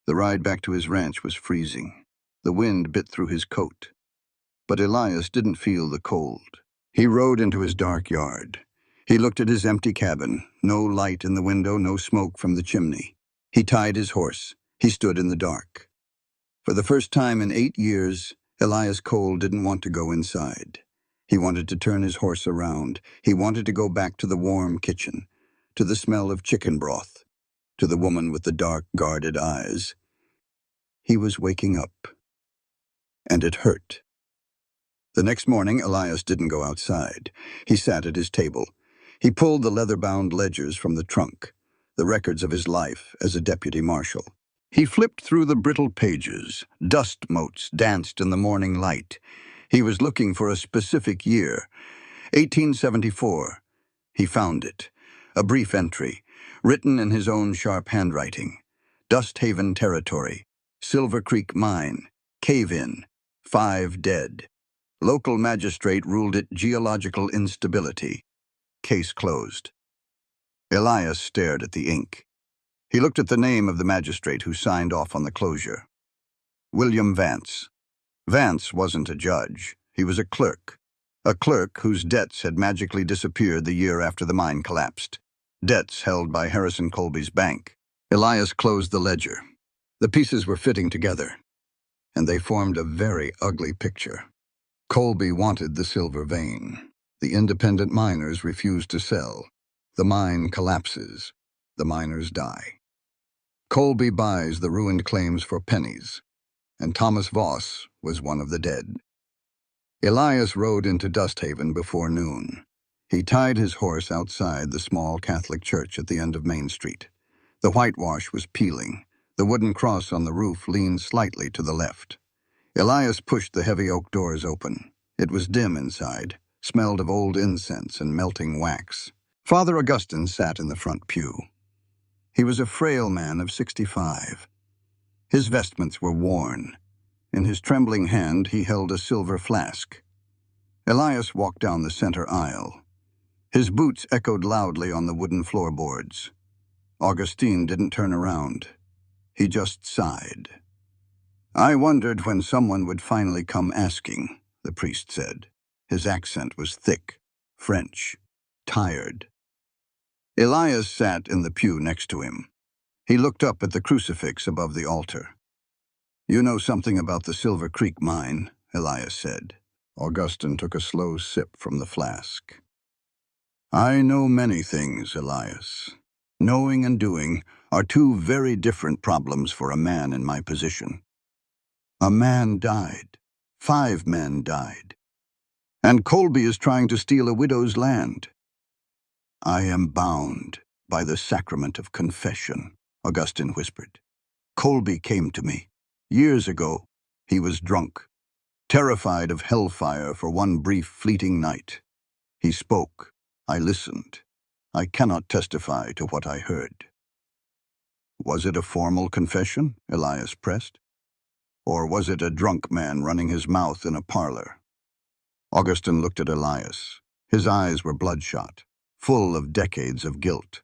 The ride back to his ranch was freezing. The wind bit through his coat. But Elias didn't feel the cold. He rode into his dark yard. He looked at his empty cabin. No light in the window, no smoke from the chimney. He tied his horse. He stood in the dark. For the first time in 8 years, Elias Cole didn't want to go inside. He wanted to turn his horse around. He wanted to go back to the warm kitchen, to the smell of chicken broth, to the woman with the dark, guarded eyes. He was waking up. And it hurt. The next morning, Elias didn't go outside. He sat at his table. He pulled the leather-bound ledgers from the trunk, the records of his life as a deputy marshal. He flipped through the brittle pages. Dust motes danced in the morning light. He was looking for a specific year, 1874. He found it. A brief entry, written in his own sharp handwriting. Dust Haven Territory, Silver Creek Mine, cave-in, 5 dead. Local magistrate ruled it geological instability. Case closed. Elias stared at the ink. He looked at the name of the magistrate who signed off on the closure. William Vance. Vance wasn't a judge. He was a clerk whose debts had magically disappeared the year after the mine collapsed. Debts held by Harrison Colby's bank. Elias closed the ledger. The pieces were fitting together, and they formed a very ugly picture. Colby wanted the silver vein. The independent miners refused to sell. The mine collapses. The miners die. Colby buys the ruined claims for pennies, and Thomas Voss was one of the dead. Elias rode into Dusthaven before noon. He tied his horse outside the small Catholic church at the end of Main Street. The whitewash was peeling. The wooden cross on the roof leaned slightly to the left. Elias pushed the heavy oak doors open. It was dim inside, smelled of old incense and melting wax. Father Augustine sat in the front pew. He was a frail man of 65. His vestments were worn. In his trembling hand, he held a silver flask. Elias walked down the center aisle. His boots echoed loudly on the wooden floorboards. Augustine didn't turn around. He just sighed. "I wondered when someone would finally come asking," the priest said. His accent was thick, French, tired. Elias sat in the pew next to him. He looked up at the crucifix above the altar. "You know something about the Silver Creek mine," Elias said. Augustine took a slow sip from the flask. "I know many things, Elias. Knowing and doing are two very different problems for a man in my position. A man died. 5 men died. And Colby is trying to steal a widow's land. I am bound by the sacrament of confession," Augustine whispered. "Colby came to me. Years ago, he was drunk, terrified of hellfire for one brief fleeting night. He spoke. I listened. I cannot testify to what I heard." "Was it a formal confession?" Elias pressed. "Or was it a drunk man running his mouth in a parlor?" Augustine looked at Elias. His eyes were bloodshot, full of decades of guilt.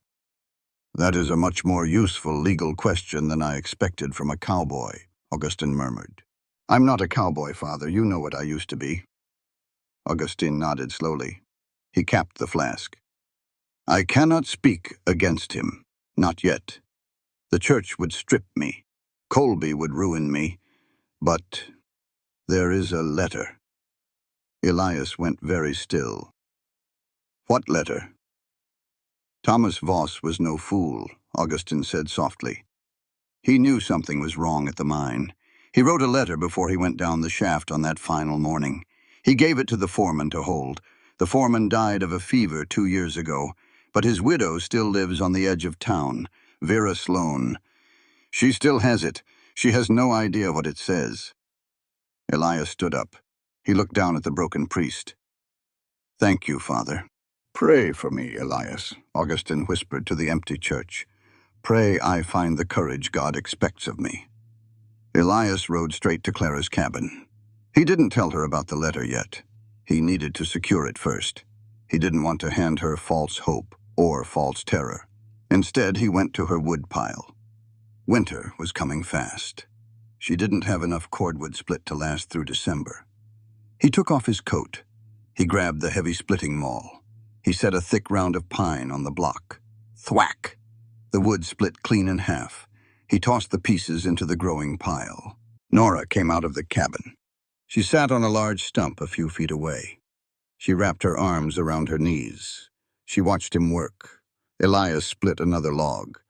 "That is a much more useful legal question than I expected from a cowboy," Augustine murmured. "I'm not a cowboy, Father. You know what I used to be." Augustine nodded slowly. He capped the flask. "I cannot speak against him. Not yet. The church would strip me. Colby would ruin me. But there is a letter." Elias went very still. "What letter?" "Thomas Voss was no fool," Augustine said softly. "He knew something was wrong at the mine. He wrote a letter before he went down the shaft on that final morning. He gave it to the foreman to hold. The foreman died of a fever 2 years ago, but his widow still lives on the edge of town, Vera Sloan. She still has it. She has no idea what it says." Elias stood up. He looked down at the broken priest. "Thank you, Father." "Pray for me, Elias," Augustine whispered to the empty church. "Pray I find the courage God expects of me." Elias rode straight to Clara's cabin. He didn't tell her about the letter yet. He needed to secure it first. He didn't want to hand her false hope or false terror. Instead, he went to her woodpile. Winter was coming fast. She didn't have enough cordwood split to last through December. He took off his coat. He grabbed the heavy splitting maul. He set a thick round of pine on the block. Thwack! The wood split clean in half. He tossed the pieces into the growing pile. Nora came out of the cabin. She sat on a large stump a few feet away. She wrapped her arms around her knees. She watched him work. Elias split another log.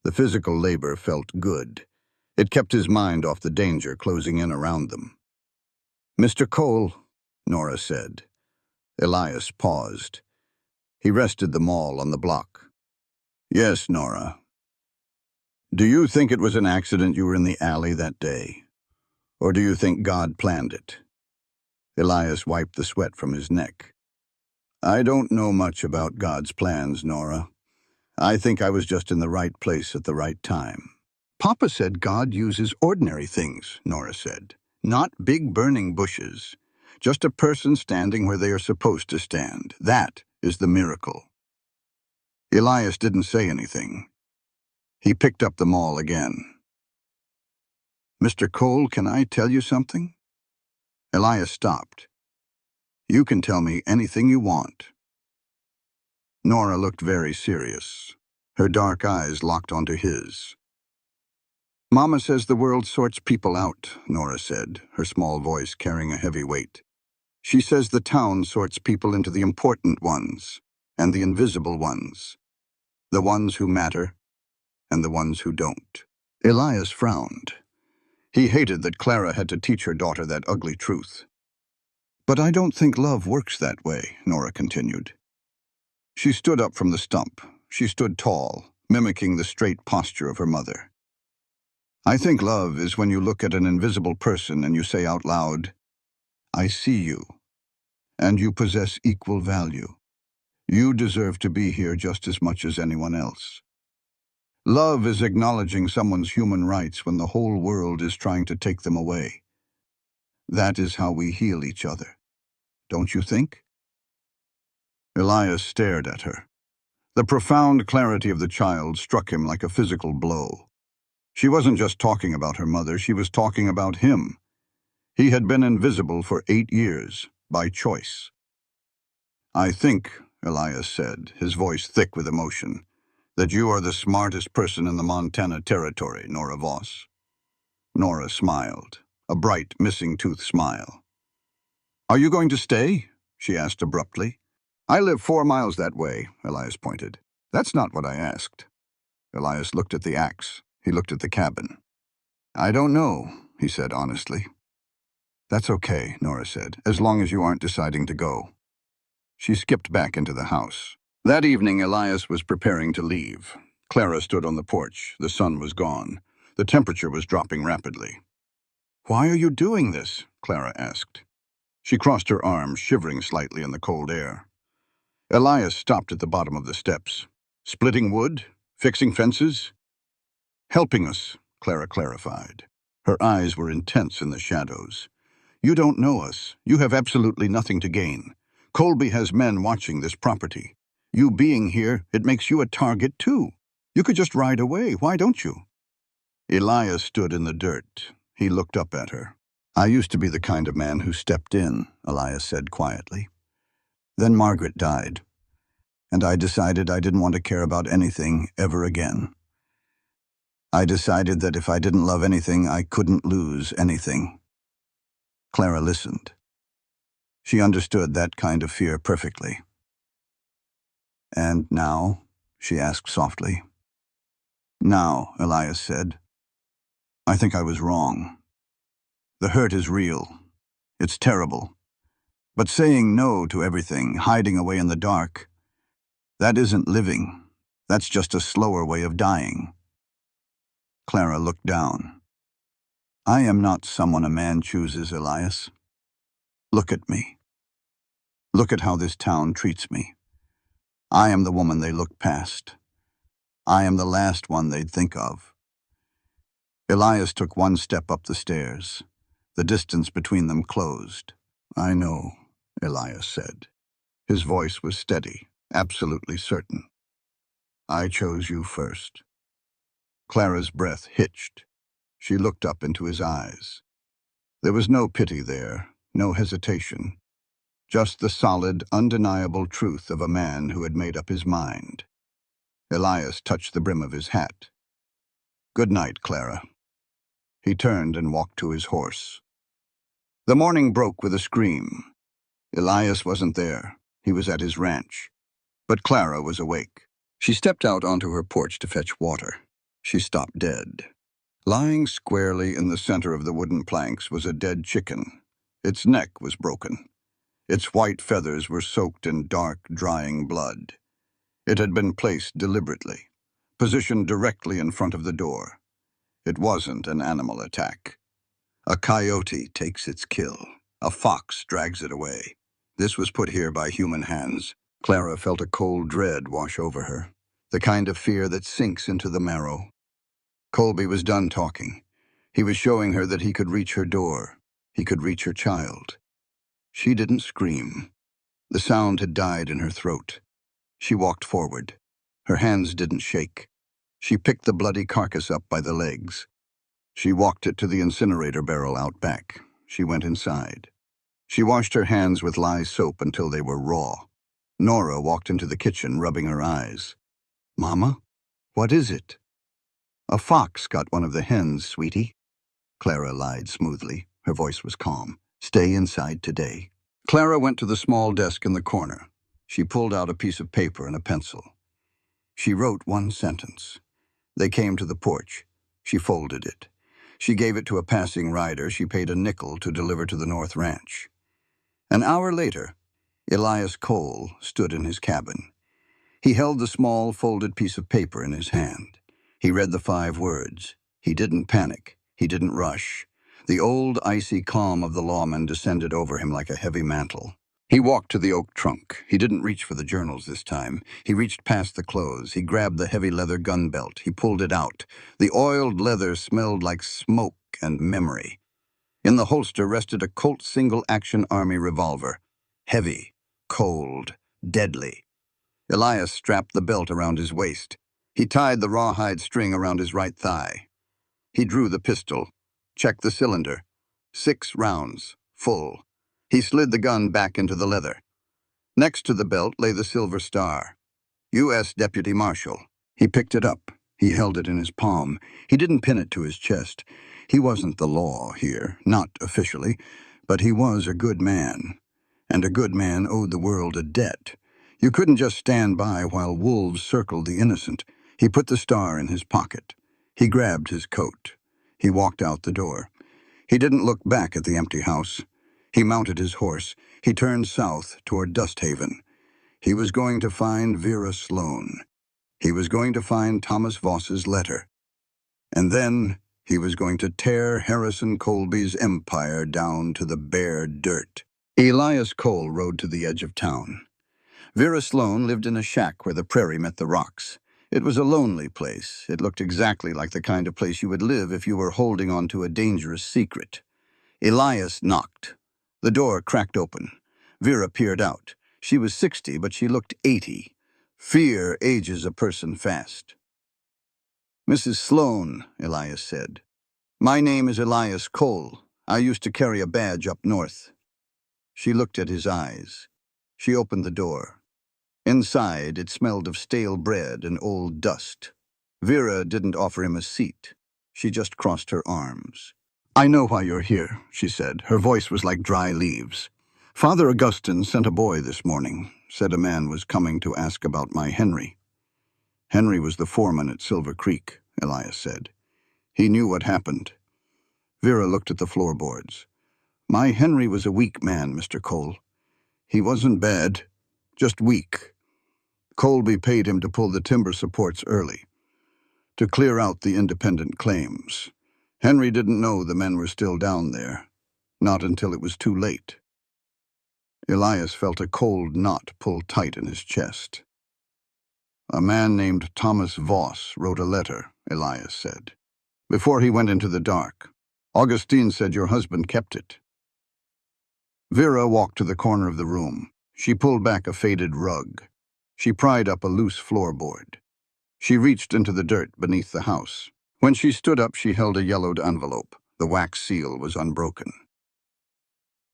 The physical labor felt good. It kept his mind off the danger closing in around them. "Mr. Cole," Nora said. Elias paused. He rested the maul on the block. "Yes, Nora. Do you think it was an accident you were in the alley that day? Or do you think God planned it?" Elias wiped the sweat from his neck. "I don't know much about God's plans, Nora. I think I was just in the right place at the right time." "Papa said God uses ordinary things," Nora said. "Not big burning bushes. Just a person standing where they are supposed to stand. That is the miracle." Elias didn't say anything. He picked up the maul again. "Mr. Cole, can I tell you something?" Elias stopped. "You can tell me anything you want." Nora looked very serious. Her dark eyes locked onto his. "Mama says the world sorts people out," Nora said, her small voice carrying a heavy weight. "She says the town sorts people into the important ones and the invisible ones, the ones who matter and the ones who don't." Elias frowned. He hated that Clara had to teach her daughter that ugly truth. "But I don't think love works that way," Nora continued. She stood up from the stump. She stood tall, mimicking the straight posture of her mother. "I think love is when you look at an invisible person and you say out loud, 'I see you, and you possess equal value. You deserve to be here just as much as anyone else.' Love is acknowledging someone's human rights when the whole world is trying to take them away. That is how we heal each other. Don't you think?" Elias stared at her. The profound clarity of the child struck him like a physical blow. She wasn't just talking about her mother, she was talking about him. He had been invisible for 8 years, by choice. "I think," Elias said, his voice thick with emotion, "that you are the smartest person in the Montana Territory, Nora Voss." Nora smiled, a bright, missing-tooth smile. "Are you going to stay?" she asked abruptly. "I live 4 miles that way," Elias pointed. "That's not what I asked." Elias looked at the axe. He looked at the cabin. "I don't know," he said honestly. "That's okay," Nora said, "as long as you aren't deciding to go." She skipped back into the house. That evening, Elias was preparing to leave. Clara stood on the porch. The sun was gone. The temperature was dropping rapidly. "Why are you doing this?" Clara asked. She crossed her arms, shivering slightly in the cold air. Elias stopped at the bottom of the steps. "Splitting wood? Fixing fences?" "Helping us," Clara clarified. Her eyes were intense in the shadows. "You don't know us. You have absolutely nothing to gain. Colby has men watching this property. You being here, it makes you a target too. You could just ride away. Why don't you?" Elias stood in the dirt. He looked up at her. "I used to be the kind of man who stepped in," Elias said quietly. "Then Margaret died, and I decided I didn't want to care about anything ever again. I decided that if I didn't love anything, I couldn't lose anything." Clara listened. She understood that kind of fear perfectly. "And now?" she asked softly. "Now," Elias said, "I think I was wrong. The hurt is real. It's terrible. But saying no to everything, hiding away in the dark, that isn't living. That's just a slower way of dying." Clara looked down. "I am not someone a man chooses, Elias. Look at me. Look at how this town treats me. I am the woman they look past. I am the last one they'd think of." Elias took 1 step up the stairs. The distance between them closed. "I know," Elias said. His voice was steady, absolutely certain. "I chose you first." Clara's breath hitched. She looked up into his eyes. There was no pity there, no hesitation. Just the solid, undeniable truth of a man who had made up his mind. Elias touched the brim of his hat. "Good night, Clara." He turned and walked to his horse. The morning broke with a scream. Elias wasn't there. He was at his ranch. But Clara was awake. She stepped out onto her porch to fetch water. She stopped dead. Lying squarely in the center of the wooden planks was a dead chicken. Its neck was broken. Its white feathers were soaked in dark, drying blood. It had been placed deliberately, positioned directly in front of the door. It wasn't an animal attack. A coyote takes its kill. A fox drags it away. This was put here by human hands. Clara felt a cold dread wash over her, the kind of fear that sinks into the marrow. Colby was done talking. He was showing her that he could reach her door. He could reach her child. She didn't scream. The sound had died in her throat. She walked forward. Her hands didn't shake. She picked the bloody carcass up by the legs. She walked it to the incinerator barrel out back. She went inside. She washed her hands with lye soap until they were raw. Nora walked into the kitchen, rubbing her eyes. "Mama, what is it?" "A fox got one of the hens, sweetie." Clara lied smoothly. Her voice was calm. "Stay inside today." Clara went to the small desk in the corner. She pulled out a piece of paper and a pencil. She wrote 1 sentence. They came to the porch. She folded it. She gave it to a passing rider she paid a nickel to deliver to the North Ranch. An hour later, Elias Cole stood in his cabin. He held the small, folded piece of paper in his hand. He read the 5 words. He didn't panic. He didn't rush. The old, icy calm of the lawman descended over him like a heavy mantle. He walked to the oak trunk. He didn't reach for the journals this time. He reached past the clothes. He grabbed the heavy leather gun belt. He pulled it out. The oiled leather smelled like smoke and memory. In the holster rested a Colt single-action Army revolver. Heavy, cold, deadly. Elias strapped the belt around his waist. He tied the rawhide string around his right thigh. He drew the pistol, checked the cylinder. 6 rounds, full. He slid the gun back into the leather. Next to the belt lay the silver star. U.S. Deputy Marshal. He picked it up. He held it in his palm. He didn't pin it to his chest. He wasn't the law here, not officially, but he was a good man. And a good man owed the world a debt. You couldn't just stand by while wolves circled the innocent. He put the star in his pocket. He grabbed his coat. He walked out the door. He didn't look back at the empty house. He mounted his horse. He turned south toward Dust Haven. He was going to find Vera Sloane. He was going to find Thomas Voss's letter. And then he was going to tear Harrison Colby's empire down to the bare dirt. Elias Cole rode to the edge of town. Vera Sloane lived in a shack where the prairie met the rocks. It was a lonely place. It looked exactly like the kind of place you would live if you were holding on to a dangerous secret. Elias knocked. The door cracked open. Vera peered out. She was 60, but she looked 80. Fear ages a person fast. "Mrs. Sloane," Elias said. "My name is Elias Cole. I used to carry a badge up north." She looked at his eyes. She opened the door. Inside, it smelled of stale bread and old dust. Vera didn't offer him a seat. She just crossed her arms. "I know why you're here," she said. Her voice was like dry leaves. "Father Augustine sent a boy this morning. Said a man was coming to ask about my Henry." "Henry was the foreman at Silver Creek," Elias said. "He knew what happened." Vera looked at the floorboards. "My Henry was a weak man, Mr. Cole. He wasn't bad, just weak. Colby paid him to pull the timber supports early, to clear out the independent claims. Henry didn't know the men were still down there, not until it was too late." Elias felt a cold knot pull tight in his chest. "A man named Thomas Voss wrote a letter," Elias said. "Before he went into the dark. Augustine said your husband kept it." Vera walked to the corner of the room. She pulled back a faded rug. She pried up a loose floorboard. She reached into the dirt beneath the house. When she stood up, she held a yellowed envelope. The wax seal was unbroken.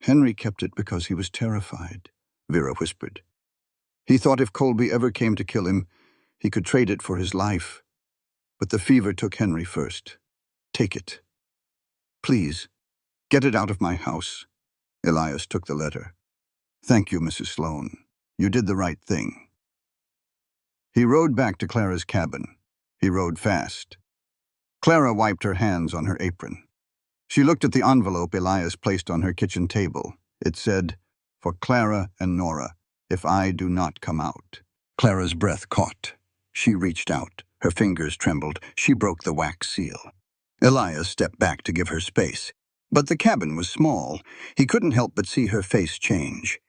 "Henry kept it because he was terrified," Vera whispered. "He thought if Colby ever came to kill him, he could trade it for his life. But the fever took Henry first. Take it. Please, get it out of my house." Elias took the letter. "Thank you, Mrs. Sloane. You did the right thing." He rode back to Clara's cabin. He rode fast. Clara wiped her hands on her apron. She looked at the envelope Elias placed on her kitchen table. It said, "For Clara and Nora, if I do not come out." Clara's breath caught. She reached out. Her fingers trembled. She broke the wax seal. Elias stepped back to give her space. But the cabin was small. He couldn't help but see her face change.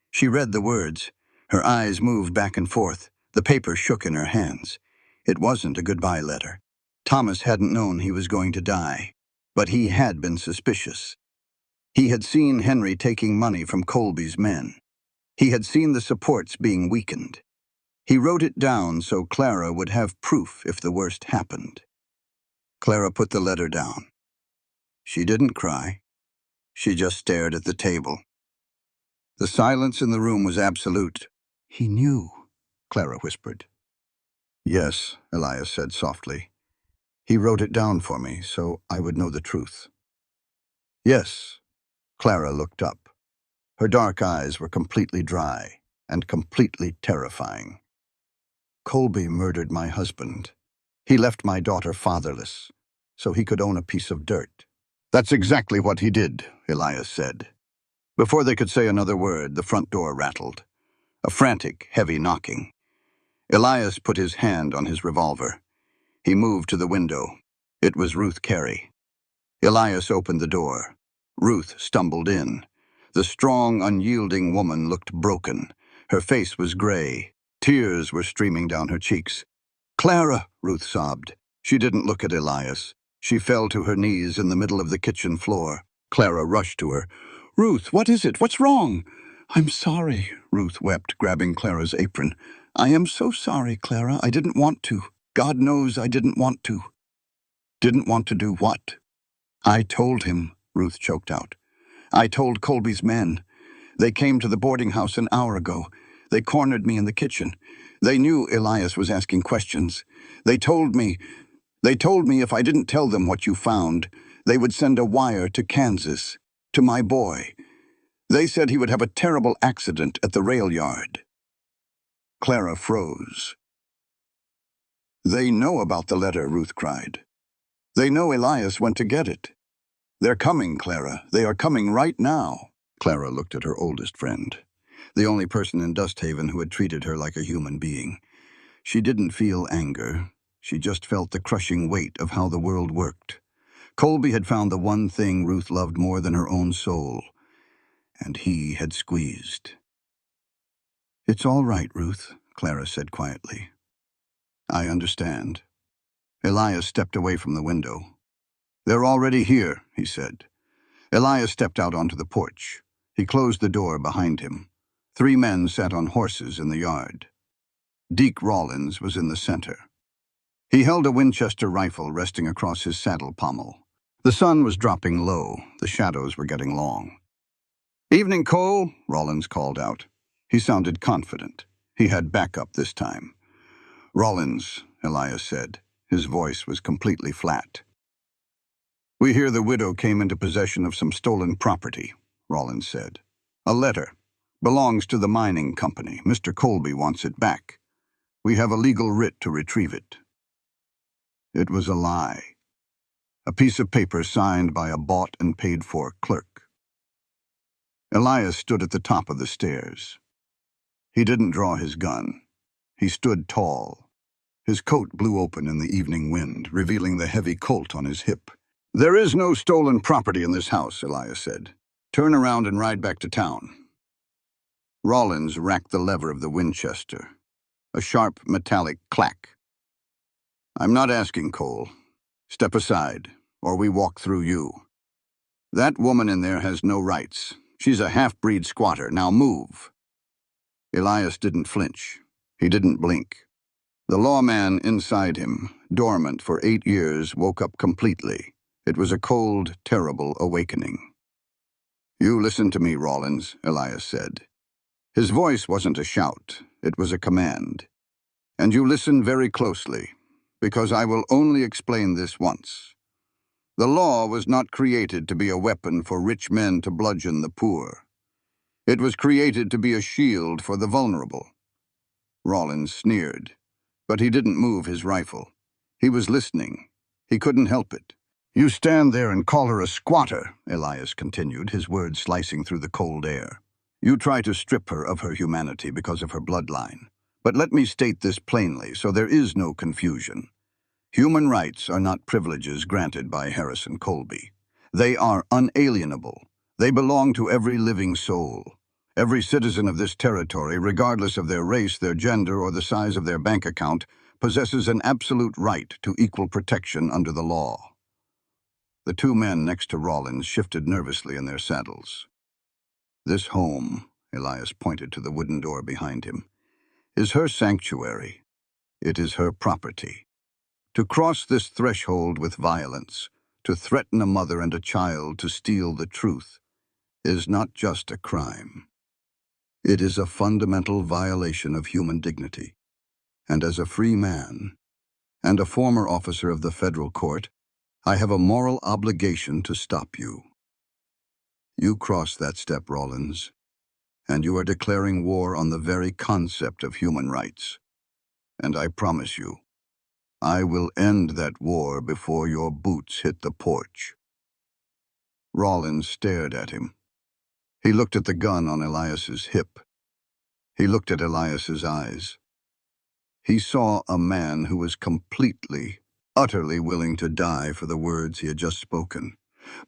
She read the words. Her eyes moved back and forth. The paper shook in her hands. It wasn't a goodbye letter. Thomas hadn't known he was going to die, but he had been suspicious. He had seen Henry taking money from Colby's men. He had seen the supports being weakened. He wrote it down so Clara would have proof if the worst happened. Clara put the letter down. She didn't cry. She just stared at the table. The silence in the room was absolute. "He knew," Clara whispered. "Yes," Elias said softly. "He wrote it down for me so I would know the truth." "Yes." Clara looked up. Her dark eyes were completely dry and completely terrifying. "Colby murdered my husband. He left my daughter fatherless. so he could own a piece of dirt. That's exactly what he did, Elias said. Before they could say another word, the front door rattled. A frantic, heavy knocking. Elias put his hand on his revolver. He moved to the window. It was Ruth Carey. Elias opened the door. Ruth stumbled in. The strong, unyielding woman looked broken. Her face was gray. Tears were streaming down her cheeks. "Clara," Ruth sobbed. She didn't look at Elias. She fell to her knees in the middle of the kitchen floor. Clara rushed to her. "Ruth, what is it? What's wrong?" "I'm sorry," Ruth wept, grabbing Clara's apron. "I am so sorry, Clara. I didn't want to. God knows I didn't want to." "Didn't want to do what?" "I told him," Ruth choked out. "I told Colby's men. They came to the boarding house an hour ago. They cornered me in the kitchen. They knew Elias was asking questions. They told me if I didn't tell them what you found, they would send a wire to Kansas, to my boy. They said he would have a terrible accident at the rail yard." Clara froze. "They know about the letter," Ruth cried. "They know Elias went to get it. They're coming, Clara. They are coming right now." Clara looked at her oldest friend, the only person in Dusthaven who had treated her like a human being. She didn't feel anger. She just felt the crushing weight of how the world worked. Colby had found the one thing Ruth loved more than her own soul, and he had squeezed. "It's all right, Ruth," Clara said quietly. "I understand." Elias stepped away from the window. "They're already here," he said. Elias stepped out onto the porch. He closed the door behind him. 3 men sat on horses in the yard. Deke Rawlins was in the center. He held a Winchester rifle resting across his saddle pommel. The sun was dropping low. The shadows were getting long. "Evening, Cole," Rawlins called out. He sounded confident. He had backup this time. "Rawlins," Elias said. His voice was completely flat. "We hear the widow came into possession of some stolen property," Rawlins said. "A letter. Belongs to the mining company. Mr. Colby wants it back. We have a legal writ to retrieve it." It was a lie. A piece of paper signed by a bought and paid for clerk. Elias stood at the top of the stairs. He didn't draw his gun. He stood tall. His coat blew open in the evening wind, revealing the heavy Colt on his hip. "There is no stolen property in this house," Elias said. "Turn around and ride back to town." Rawlins racked the lever of the Winchester. A sharp, metallic clack. "I'm not asking, Cole. Step aside, or we walk through you. That woman in there has no rights. She's a half-breed squatter. Now move." Elias didn't flinch. He didn't blink. The lawman inside him, dormant for 8 years, woke up completely. It was a cold, terrible awakening. "You listen to me, Rawlins," Elias said. His voice wasn't a shout. It was a command. "And you listen very closely, because I will only explain this once. The law was not created to be a weapon for rich men to bludgeon the poor. It was created to be a shield for the vulnerable." Rawlins sneered, but he didn't move his rifle. He was listening. He couldn't help it. "You stand there and call her a squatter," Elias continued, his words slicing through the cold air. "You try to strip her of her humanity because of her bloodline. But let me state this plainly, so there is no confusion. Human rights are not privileges granted by Harrison Colby. They are unalienable. They belong to every living soul. Every citizen of this territory, regardless of their race, their gender, or the size of their bank account, possesses an absolute right to equal protection under the law." The 2 men next to Rawlins shifted nervously in their saddles. "This home," Elias pointed to the wooden door behind him, "is her sanctuary. It is her property. To cross this threshold with violence, to threaten a mother and a child to steal the truth, is not just a crime. It is a fundamental violation of human dignity. And as a free man, and a former officer of the federal court, I have a moral obligation to stop you. You cross that step, Rawlins, and you are declaring war on the very concept of human rights. And I promise you, I will end that war before your boots hit the porch." Rollins stared at him. He looked at the gun on Elias's hip. He looked at Elias's eyes. He saw a man who was completely, utterly willing to die for the words he had just spoken.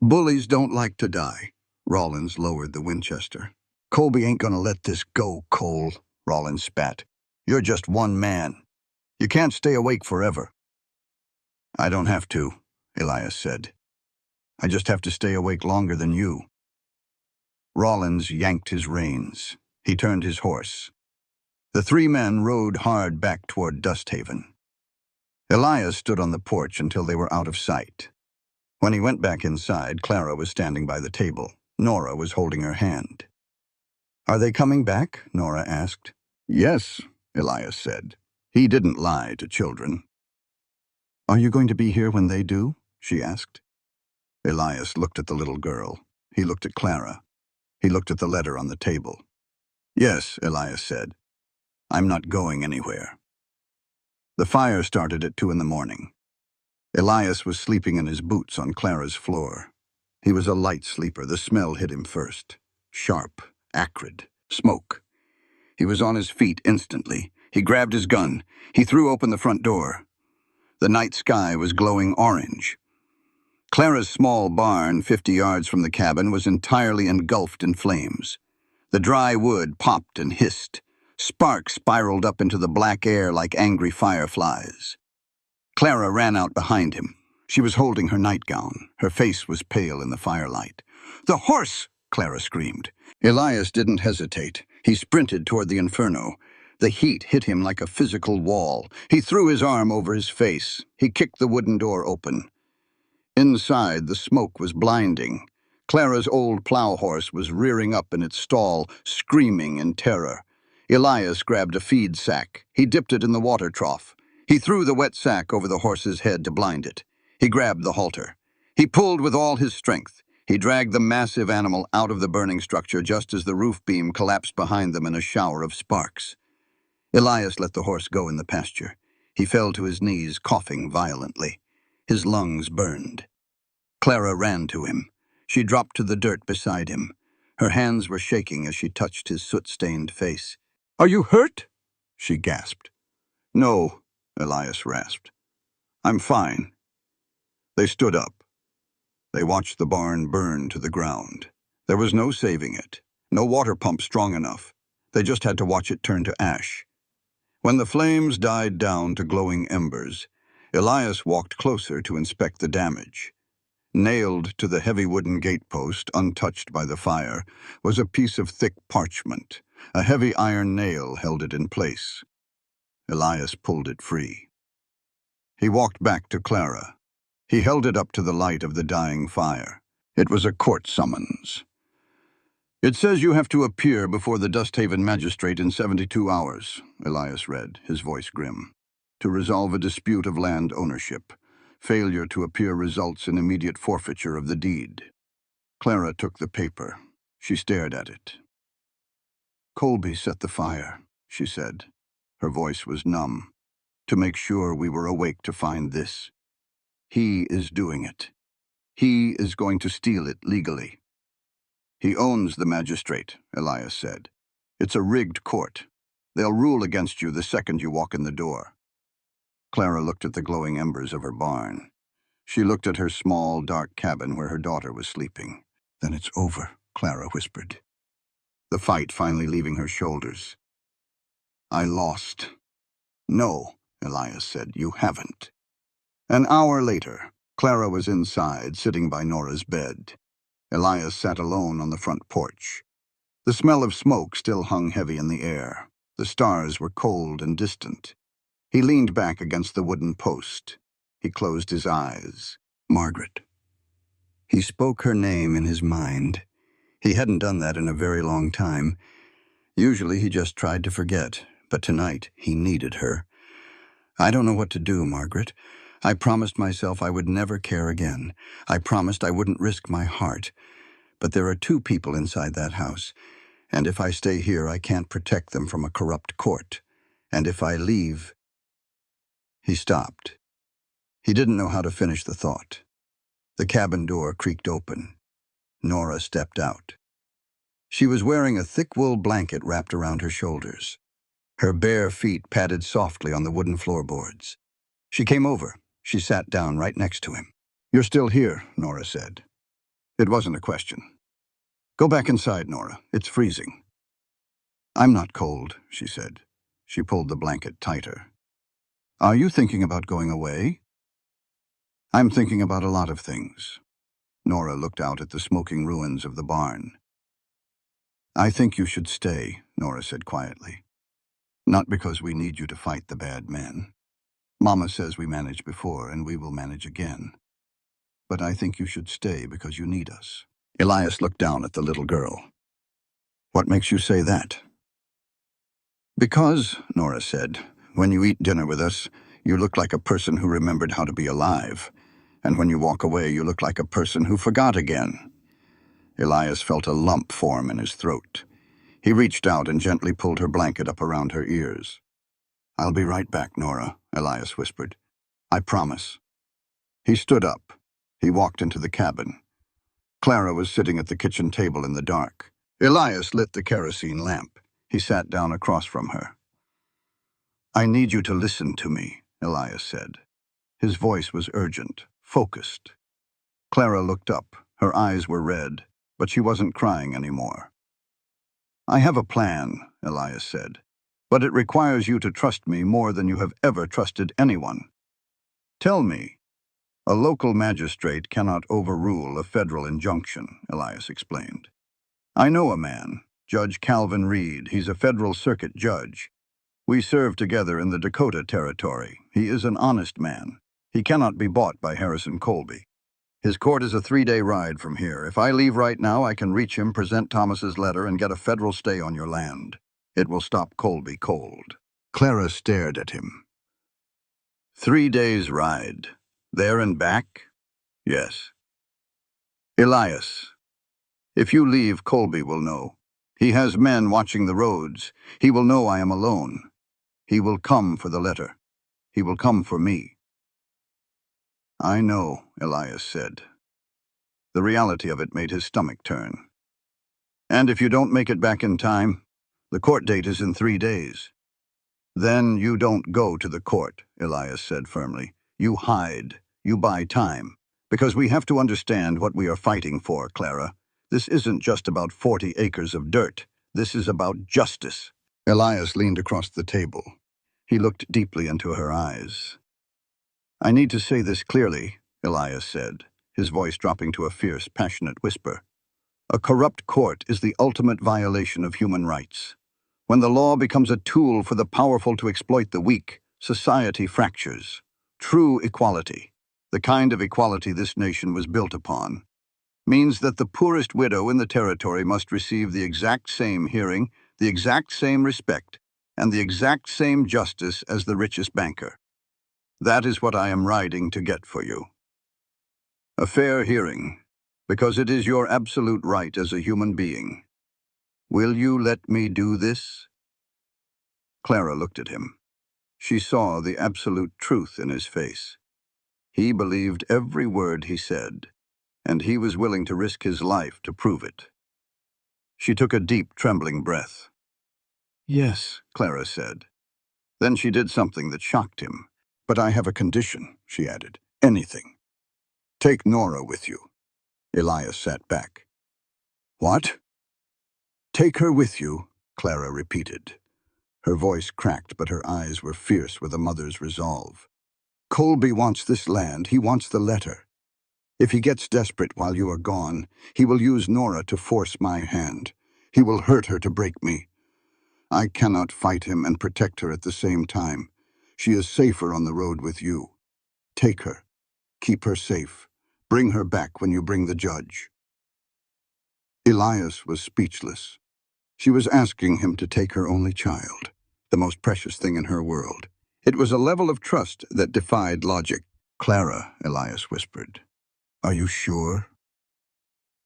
"Bullies don't like to die." Rollins lowered the Winchester. "Colby ain't gonna let this go, Cole," Rollins spat. "You're just one man. You can't stay awake forever." "I don't have to," Elias said. "I just have to stay awake longer than you." Rollins yanked his reins. He turned his horse. The three men rode hard back toward Dusthaven. Elias stood on the porch until they were out of sight. When he went back inside, Clara was standing by the table. Nora was holding her hand. "Are they coming back?" Nora asked. "Yes," Elias said. He didn't lie to children. "Are you going to be here when they do?" she asked. Elias looked at the little girl. He looked at Clara. He looked at the letter on the table. "Yes," Elias said. "I'm not going anywhere." The fire started at 2 in the morning. Elias was sleeping in his boots on Clara's floor. He was a light sleeper. The smell hit him first. Sharp, acrid, smoke. He was on his feet instantly. He grabbed his gun. He threw open the front door. The night sky was glowing orange. Clara's small barn, 50 yards from the cabin, was entirely engulfed in flames. The dry wood popped and hissed. Sparks spiraled up into the black air like angry fireflies. Clara ran out behind him. She was holding her nightgown. Her face was pale in the firelight. "The horse!" Clara screamed. Elias didn't hesitate. He sprinted toward the inferno. The heat hit him like a physical wall. He threw his arm over his face. He kicked the wooden door open. Inside, the smoke was blinding. Clara's old plow horse was rearing up in its stall, screaming in terror. Elias grabbed a feed sack. He dipped it in the water trough. He threw the wet sack over the horse's head to blind it. He grabbed the halter. He pulled with all his strength. He dragged the massive animal out of the burning structure just as the roof beam collapsed behind them in a shower of sparks. Elias let the horse go in the pasture. He fell to his knees, coughing violently. His lungs burned. Clara ran to him. She dropped to the dirt beside him. Her hands were shaking as she touched his soot-stained face. "Are you hurt?" she gasped. "No," Elias rasped. "I'm fine." They stood up. They watched the barn burn to the ground. There was no saving it, no water pump strong enough. They just had to watch it turn to ash. When the flames died down to glowing embers, Elias walked closer to inspect the damage. Nailed to the heavy wooden gatepost, untouched by the fire, was a piece of thick parchment. A heavy iron nail held it in place. Elias pulled it free. He walked back to Clara. He held it up to the light of the dying fire. It was a court summons. "It says you have to appear before the Dusthaven magistrate in 72 hours, Elias read, his voice grim, "to resolve a dispute of land ownership. Failure to appear results in immediate forfeiture of the deed." Clara took the paper. She stared at it. "Colby set the fire," she said. Her voice was numb. "To make sure we were awake to find this. He is doing it. He is going to steal it legally." "He owns the magistrate," Elias said. "It's a rigged court. They'll rule against you the second you walk in the door." Clara looked at the glowing embers of her barn. She looked at her small, dark cabin where her daughter was sleeping. "Then it's over," Clara whispered, the fight finally leaving her shoulders. "I lost." "No," Elias said, "you haven't." An hour later, Clara was inside, sitting by Nora's bed. Elias sat alone on the front porch. The smell of smoke still hung heavy in the air. The stars were cold and distant. He leaned back against the wooden post. He closed his eyes. "Margaret." He spoke her name in his mind. He hadn't done that in a very long time. Usually he just tried to forget, but tonight he needed her. "I don't know what to do, Margaret. I promised myself I would never care again. I promised I wouldn't risk my heart. But there are 2 people inside that house, and if I stay here I can't protect them from a corrupt court. And if I leave—" He stopped. He didn't know how to finish the thought. The cabin door creaked open. Nora stepped out. She was wearing a thick wool blanket wrapped around her shoulders. Her bare feet padded softly on the wooden floorboards. She came over. She sat down right next to him. "You're still here," Nora said. It wasn't a question. "Go back inside, Nora. It's freezing." "I'm not cold," she said. She pulled the blanket tighter. "Are you thinking about going away?" "I'm thinking about a lot of things." Nora looked out at the smoking ruins of the barn. "I think you should stay," Nora said quietly. "Not because we need you to fight the bad men. Mama says we managed before, and we will manage again. But I think you should stay because you need us." Elias looked down at the little girl. "What makes you say that?" "Because," Nora said, "when you eat dinner with us, you look like a person who remembered how to be alive. And when you walk away, you look like a person who forgot again." Elias felt a lump form in his throat. He reached out and gently pulled her blanket up around her ears. "I'll be right back, Nora," Elias whispered. "I promise." He stood up. He walked into the cabin. Clara was sitting at the kitchen table in the dark. Elias lit the kerosene lamp. He sat down across from her. "I need you to listen to me," Elias said. His voice was urgent, focused. Clara looked up. Her eyes were red, but she wasn't crying anymore. "I have a plan," Elias said, "but it requires you to trust me more than you have ever trusted anyone. Tell me." "A local magistrate cannot overrule a federal injunction," Elias explained. "I know a man, Judge Calvin Reed. He's a federal circuit judge. We served together in the Dakota Territory. He is an honest man. He cannot be bought by Harrison Colby. His court is a 3-day ride from here. If I leave right now, I can reach him, present Thomas's letter, and get a federal stay on your land. It will stop Colby cold." Clara stared at him. 3 days' ride. There and back? Yes. "Elias, if you leave, Colby will know. He has men watching the roads. He will know I am alone. He will come for the letter. He will come for me." "I know," Elias said. The reality of it made his stomach turn. "And if you don't make it back in time, the court date is in 3 days. "Then you don't go to the court," Elias said firmly. "You hide. You buy time. Because we have to understand what we are fighting for, Clara. This isn't just about 40 acres of dirt. This is about justice." Elias leaned across the table. He looked deeply into her eyes. "I need to say this clearly," Elias said, his voice dropping to a fierce, passionate whisper. "A corrupt court is the ultimate violation of human rights. When the law becomes a tool for the powerful to exploit the weak, society fractures. True equality, the kind of equality this nation was built upon, means that the poorest widow in the territory must receive the exact same hearing, the exact same respect, and the exact same justice as the richest banker. That is what I am riding to get for you. A fair hearing, because it is your absolute right as a human being. Will you let me do this?" Clara looked at him. She saw the absolute truth in his face. He believed every word he said, and he was willing to risk his life to prove it. She took a deep, trembling breath. "Yes," Clara said. Then she did something that shocked him. "But I have a condition," she added. "Anything. Take Nora with you." Elias sat back. "What?" "Take her with you," Clara repeated. Her voice cracked, but her eyes were fierce with a mother's resolve. "Colby wants this land. He wants the letter. If he gets desperate while you are gone, he will use Nora to force my hand. He will hurt her to break me. I cannot fight him and protect her at the same time. She is safer on the road with you. Take her. Keep her safe. Bring her back when you bring the judge." Elias was speechless. She was asking him to take her only child, the most precious thing in her world. It was a level of trust that defied logic. "Clara," Elias whispered, "are you sure?"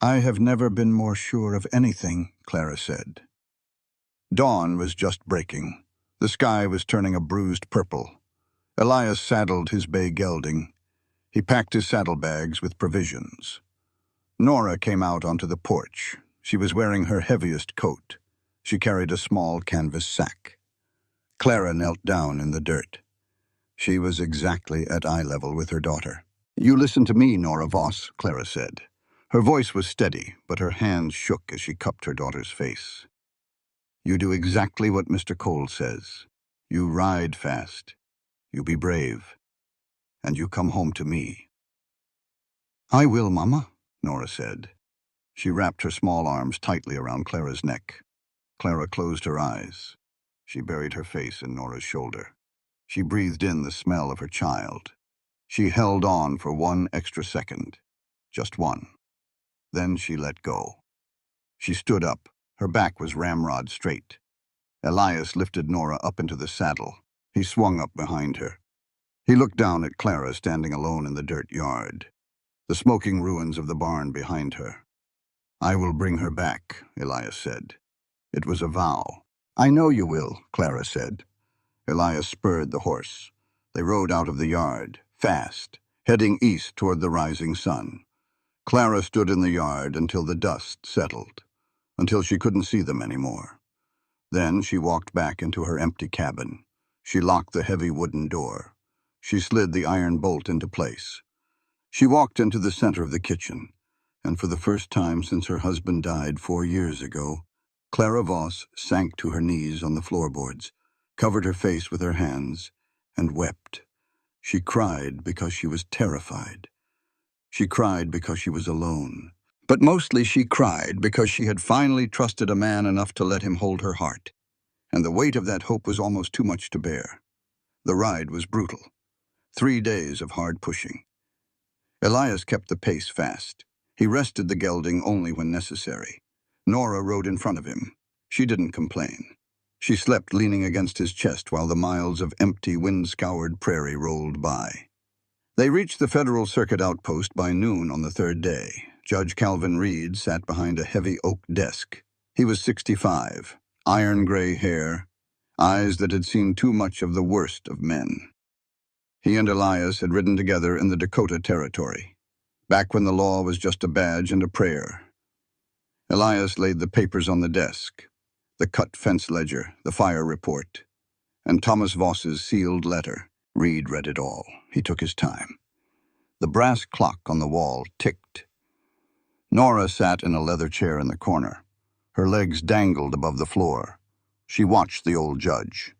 "I have never been more sure of anything," Clara said. Dawn was just breaking. The sky was turning a bruised purple. Elias saddled his bay gelding. He packed his saddlebags with provisions. Nora came out onto the porch. She was wearing her heaviest coat. She carried a small canvas sack. Clara knelt down in the dirt. She was exactly at eye level with her daughter. "You listen to me, Nora Voss," Clara said. Her voice was steady, but her hands shook as she cupped her daughter's face. "You do exactly what Mr. Cole says. You ride fast. You be brave. And you come home to me." "I will, Mama," Nora said. She wrapped her small arms tightly around Clara's neck. Clara closed her eyes. She buried her face in Nora's shoulder. She breathed in the smell of her child. She held on for one extra second. Just one. Then she let go. She stood up. Her back was ramrod straight. Elias lifted Nora up into the saddle. He swung up behind her. He looked down at Clara standing alone in the dirt yard, the smoking ruins of the barn behind her. "I will bring her back," Elias said. It was a vow. "I know you will," Clara said. Elias spurred the horse. They rode out of the yard, fast, heading east toward the rising sun. Clara stood in the yard until the dust settled, until she couldn't see them anymore. Then she walked back into her empty cabin. She locked the heavy wooden door. She slid the iron bolt into place. She walked into the center of the kitchen, and for the first time since her husband died 4 years ago, Clara Voss sank to her knees on the floorboards, covered her face with her hands, and wept. She cried because she was terrified. She cried because she was alone. But mostly she cried because she had finally trusted a man enough to let him hold her heart. And the weight of that hope was almost too much to bear. The ride was brutal. 3 days of hard pushing. Elias kept the pace fast. He rested the gelding only when necessary. Nora rode in front of him. She didn't complain. She slept leaning against his chest while the miles of empty, wind-scoured prairie rolled by. They reached the Federal Circuit outpost by noon on the 3rd day. Judge Calvin Reed sat behind a heavy oak desk. He was 65, iron-gray hair, eyes that had seen too much of the worst of men. He and Elias had ridden together in the Dakota Territory, back when the law was just a badge and a prayer. Elias laid the papers on the desk, the cut fence ledger, the fire report, and Thomas Voss's sealed letter. Reed read it all. He took his time. The brass clock on the wall ticked. Nora sat in a leather chair in the corner. Her legs dangled above the floor. She watched the old judge.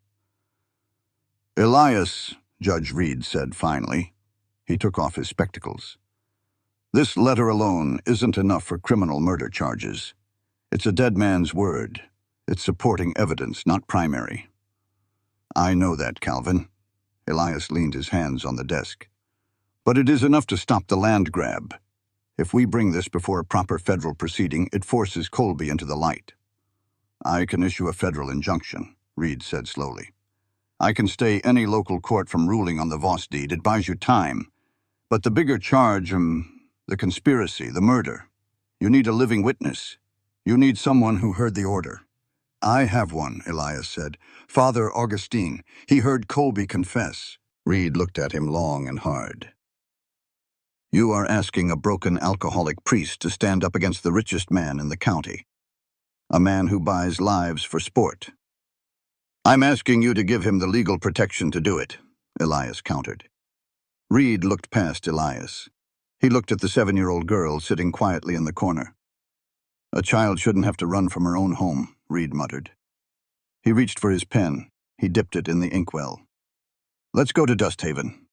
"Elias," Judge Reed said finally. He took off his spectacles. "This letter alone isn't enough for criminal murder charges. It's a dead man's word. It's supporting evidence, not primary." "I know that, Calvin." Elias leaned his hands on the desk. "But it is enough to stop the land grab. If we bring this before a proper federal proceeding, it forces Colby into the light." "I can issue a federal injunction," Reed said slowly. "I can stay any local court from ruling on the Voss deed. It buys you time. But the bigger charge, the conspiracy, the murder, you need a living witness. You need someone who heard the order." "I have one," Elias said. "Father Augustine. He heard Colby confess." Reed looked at him long and hard. "You are asking a broken alcoholic priest to stand up against the richest man in the county, a man who buys lives for sport." "I'm asking you to give him the legal protection to do it," Elias countered. Reed looked past Elias. He looked at the 7-year-old girl sitting quietly in the corner. "A child shouldn't have to run from her own home," Reed muttered. He reached for his pen. He dipped it in the inkwell. "Let's go to Dust Haven."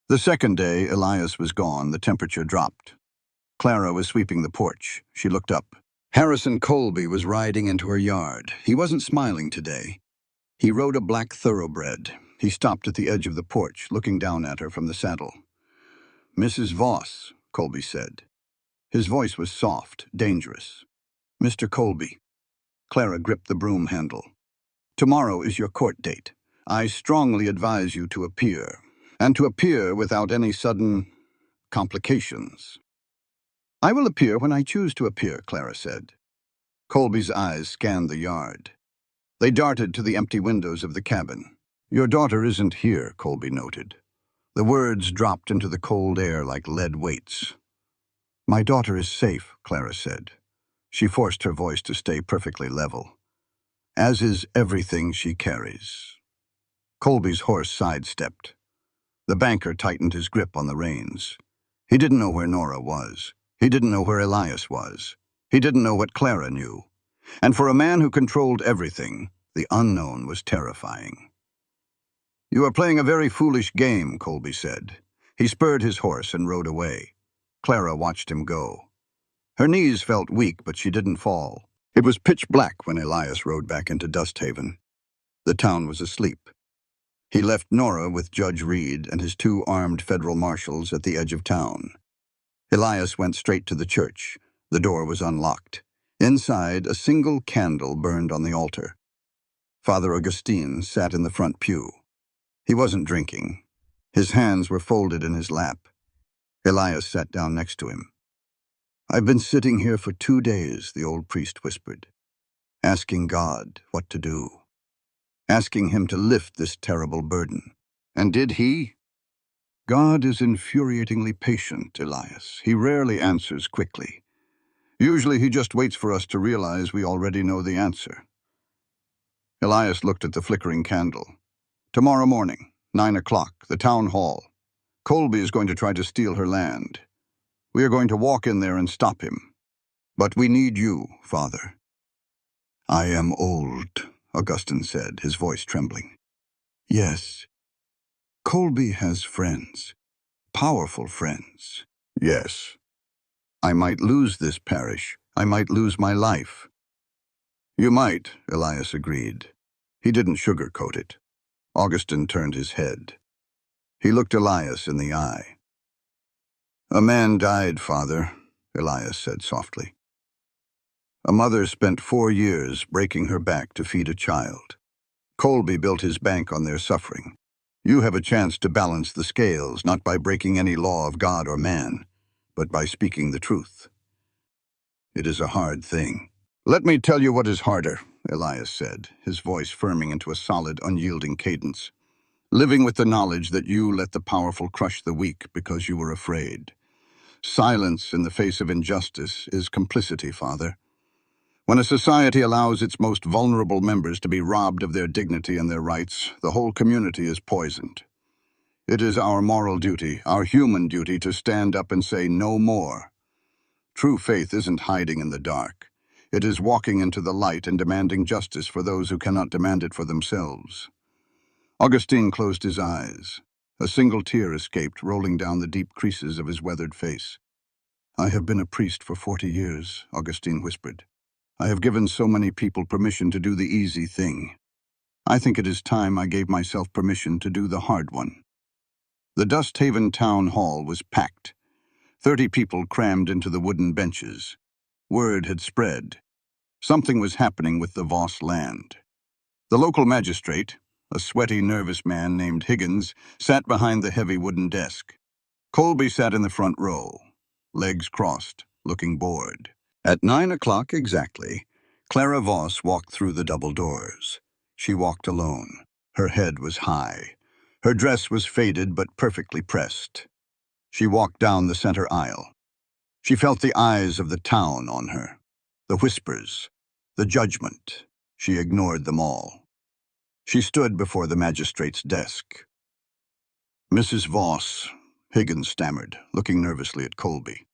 The 2nd day, Elias was gone. The temperature dropped. Clara was sweeping the porch. She looked up. Harrison Colby was riding into her yard. He wasn't smiling today. He rode a black thoroughbred. He stopped at the edge of the porch, looking down at her from the saddle. "Mrs. Voss," Colby said. His voice was soft, dangerous. "Mr. Colby." Clara gripped the broom handle. "Tomorrow is your court date. I strongly advise you to appear, and to appear without any sudden complications." "I will appear when I choose to appear," Clara said. Colby's eyes scanned the yard. They darted to the empty windows of the cabin. "Your daughter isn't here," Colby noted. The words dropped into the cold air like lead weights. "My daughter is safe," Clara said. She forced her voice to stay perfectly level. "As is everything she carries." Colby's horse sidestepped. The banker tightened his grip on the reins. He didn't know where Nora was. He didn't know where Elias was. He didn't know what Clara knew. And for a man who controlled everything, the unknown was terrifying. "You are playing a very foolish game," Colby said. He spurred his horse and rode away. Clara watched him go. Her knees felt weak, but she didn't fall. It was pitch black when Elias rode back into Dusthaven. The town was asleep. He left Nora with Judge Reed and his 2 armed federal marshals at the edge of town. Elias went straight to the church. The door was unlocked. Inside, a single candle burned on the altar. Father Augustine sat in the front pew. He wasn't drinking. His hands were folded in his lap. Elias sat down next to him. "I've been sitting here for 2 days," the old priest whispered, "asking God what to do, asking him to lift this terrible burden. And did he? God is infuriatingly patient, Elias. He rarely answers quickly. Usually he just waits for us to realize we already know the answer." Elias looked at the flickering candle. "Tomorrow morning, 9 o'clock, the town hall. Colby is going to try to steal her land. We are going to walk in there and stop him. But we need you, Father." "I am old," Augustine said, his voice trembling. "Yes. Colby has friends. Powerful friends." "Yes. I might lose this parish. I might lose my life." "You might," Elias agreed. He didn't sugarcoat it. Augustine turned his head. He looked Elias in the eye. "A man died, Father," Elias said softly. "A mother spent 4 years breaking her back to feed a child. Colby built his bank on their suffering. You have a chance to balance the scales, not by breaking any law of God or man, but by speaking the truth. It is a hard thing." "Let me tell you what is harder," Elias said, his voice firming into a solid, unyielding cadence. "Living with the knowledge that you let the powerful crush the weak because you were afraid. Silence in the face of injustice is complicity, Father. When a society allows its most vulnerable members to be robbed of their dignity and their rights, the whole community is poisoned. It is our moral duty, our human duty, to stand up and say no more. True faith isn't hiding in the dark. It is walking into the light and demanding justice for those who cannot demand it for themselves." Augustine closed his eyes. A single tear escaped, rolling down the deep creases of his weathered face. "I have been a priest for 40 years, Augustine whispered. "I have given so many people permission to do the easy thing. I think it is time I gave myself permission to do the hard one." The Dusthaven town hall was packed. 30 people crammed into the wooden benches. Word had spread. Something was happening with the Voss land. The local magistrate, a sweaty, nervous man named Higgins, sat behind the heavy wooden desk. Colby sat in the front row, legs crossed, looking bored. At 9 o'clock exactly, Clara Voss walked through the double doors. She walked alone. Her head was high. Her dress was faded but perfectly pressed. She walked down the center aisle. She felt the eyes of the town on her, the whispers, the judgment. She ignored them all. She stood before the magistrate's desk. "Mrs. Voss," Higgins stammered, looking nervously at Colby.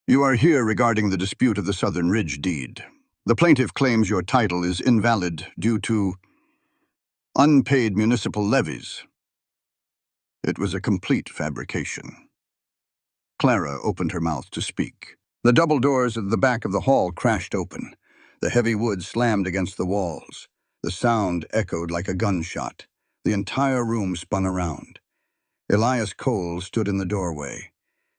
"You are here regarding the dispute of the Southern Ridge deed. The plaintiff claims your title is invalid due to unpaid municipal levies." It was a complete fabrication. Clara opened her mouth to speak. The double doors at the back of the hall crashed open. The heavy wood slammed against the walls. The sound echoed like a gunshot. The entire room spun around. Elias Cole stood in the doorway.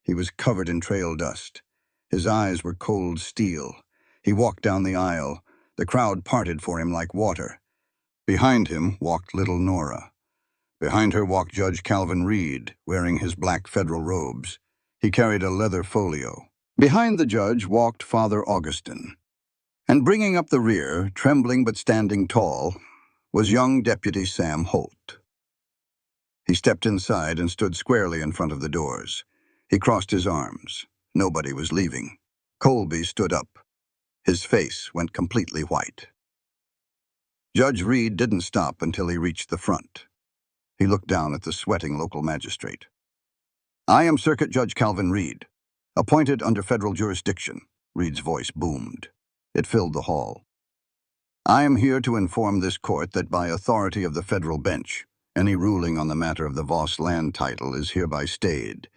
He was covered in trail dust. His eyes were cold steel. He walked down the aisle. The crowd parted for him like water. Behind him walked little Nora. Behind her walked Judge Calvin Reed, wearing his black federal robes. He carried a leather folio. Behind the judge walked Father Augustine. And bringing up the rear, trembling but standing tall, was young Deputy Sam Holt. He stepped inside and stood squarely in front of the doors. He crossed his arms. Nobody was leaving. Colby stood up. His face went completely white. Judge Reed didn't stop until he reached the front. He looked down at the sweating local magistrate. "I am Circuit Judge Calvin Reed, appointed under federal jurisdiction," Reed's voice boomed. It filled the hall. "I am here to inform this court that by authority of the federal bench, any ruling on the matter of the Voss land title is hereby stayed.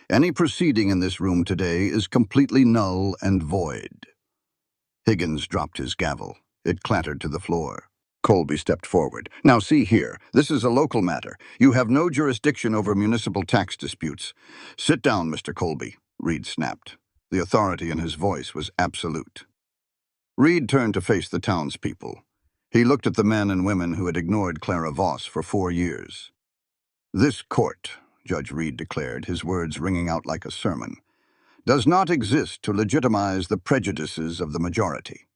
Any proceeding in this room today is completely null and void." Higgins dropped his gavel. It clattered to the floor. Colby stepped forward. "Now see here, this is a local matter. You have no jurisdiction over municipal tax disputes. Sit down, Mr. Colby," Reed snapped. The authority in his voice was absolute. Reed turned to face the townspeople. He looked at the men and women who had ignored Clara Voss for 4 years. "This court," Judge Reed declared, his words ringing out like a sermon, "does not exist to legitimize the prejudices of the majority.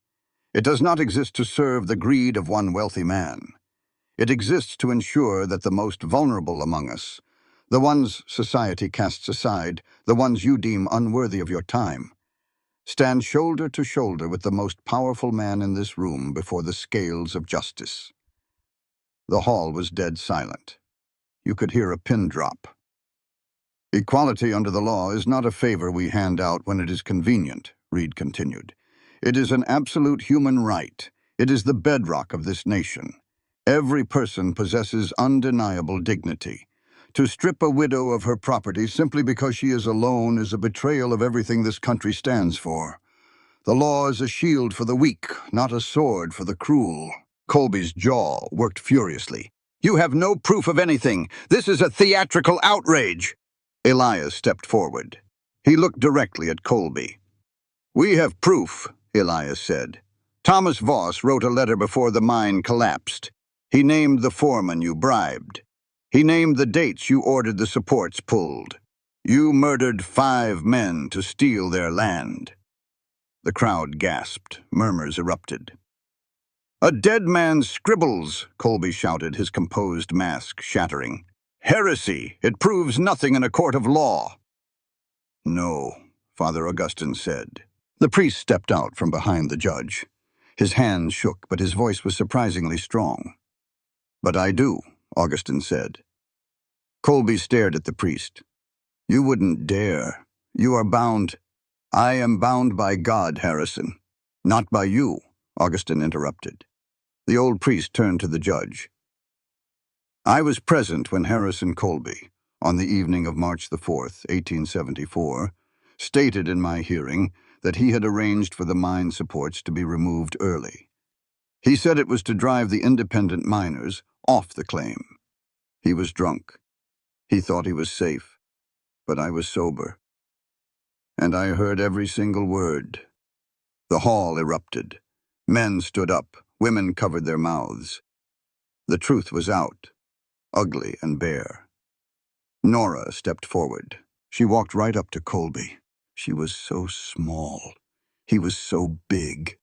It does not exist to serve the greed of one wealthy man. It exists to ensure that the most vulnerable among us, the ones society casts aside, the ones you deem unworthy of your time, stand shoulder to shoulder with the most powerful man in this room before the scales of justice." The hall was dead silent. You could hear a pin drop. "Equality under the law is not a favor we hand out when it is convenient," Reed continued. "It is an absolute human right. It is the bedrock of this nation. Every person possesses undeniable dignity. To strip a widow of her property simply because she is alone is a betrayal of everything this country stands for. The law is a shield for the weak, not a sword for the cruel." Colby's jaw worked furiously. "You have no proof of anything. This is a theatrical outrage." Elias stepped forward. He looked directly at Colby. "We have proof," Elias said. "Thomas Voss wrote a letter before the mine collapsed. He named the foreman you bribed. He named the dates you ordered the supports pulled. You murdered 5 men to steal their land." The crowd gasped. Murmurs erupted. "A dead man's scribbles," Colby shouted, his composed mask shattering. "Heresy! It proves nothing in a court of law." "No," Father Augustine said. The priest stepped out from behind the judge. His hands shook, but his voice was surprisingly strong. "But I do," Augustine said. Colby stared at the priest. "You wouldn't dare. You are bound—" "I am bound by God, Harrison. Not by you," Augustine interrupted. The old priest turned to the judge. "I was present when Harrison Colby, on the evening of March the 4th, 1874, stated in my hearing that he had arranged for the mine supports to be removed early. He said it was to drive the independent miners off the claim. He was drunk. He thought he was safe, but I was sober. And I heard every single word." The hall erupted. Men stood up. Women covered their mouths. The truth was out, ugly and bare. Nora stepped forward. She walked right up to Colby. She was so small. He was so big.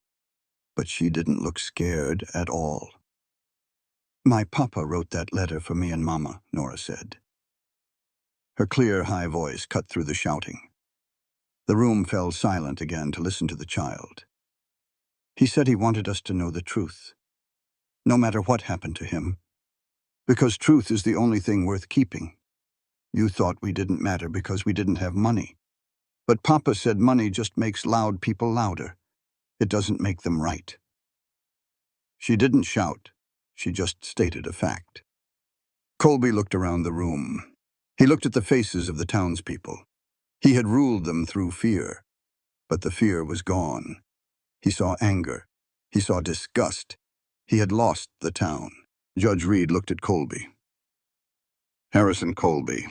But she didn't look scared at all. "My papa wrote that letter for me and Mama," Nora said. Her clear, high voice cut through the shouting. The room fell silent again to listen to the child. "He said he wanted us to know the truth, no matter what happened to him, because truth is the only thing worth keeping. You thought we didn't matter because we didn't have money. But Papa said money just makes loud people louder. It doesn't make them right." She didn't shout. She just stated a fact. Colby looked around the room. He looked at the faces of the townspeople. He had ruled them through fear, but the fear was gone. He saw anger. He saw disgust. He had lost the town. Judge Reed looked at Colby. "Harrison Colby,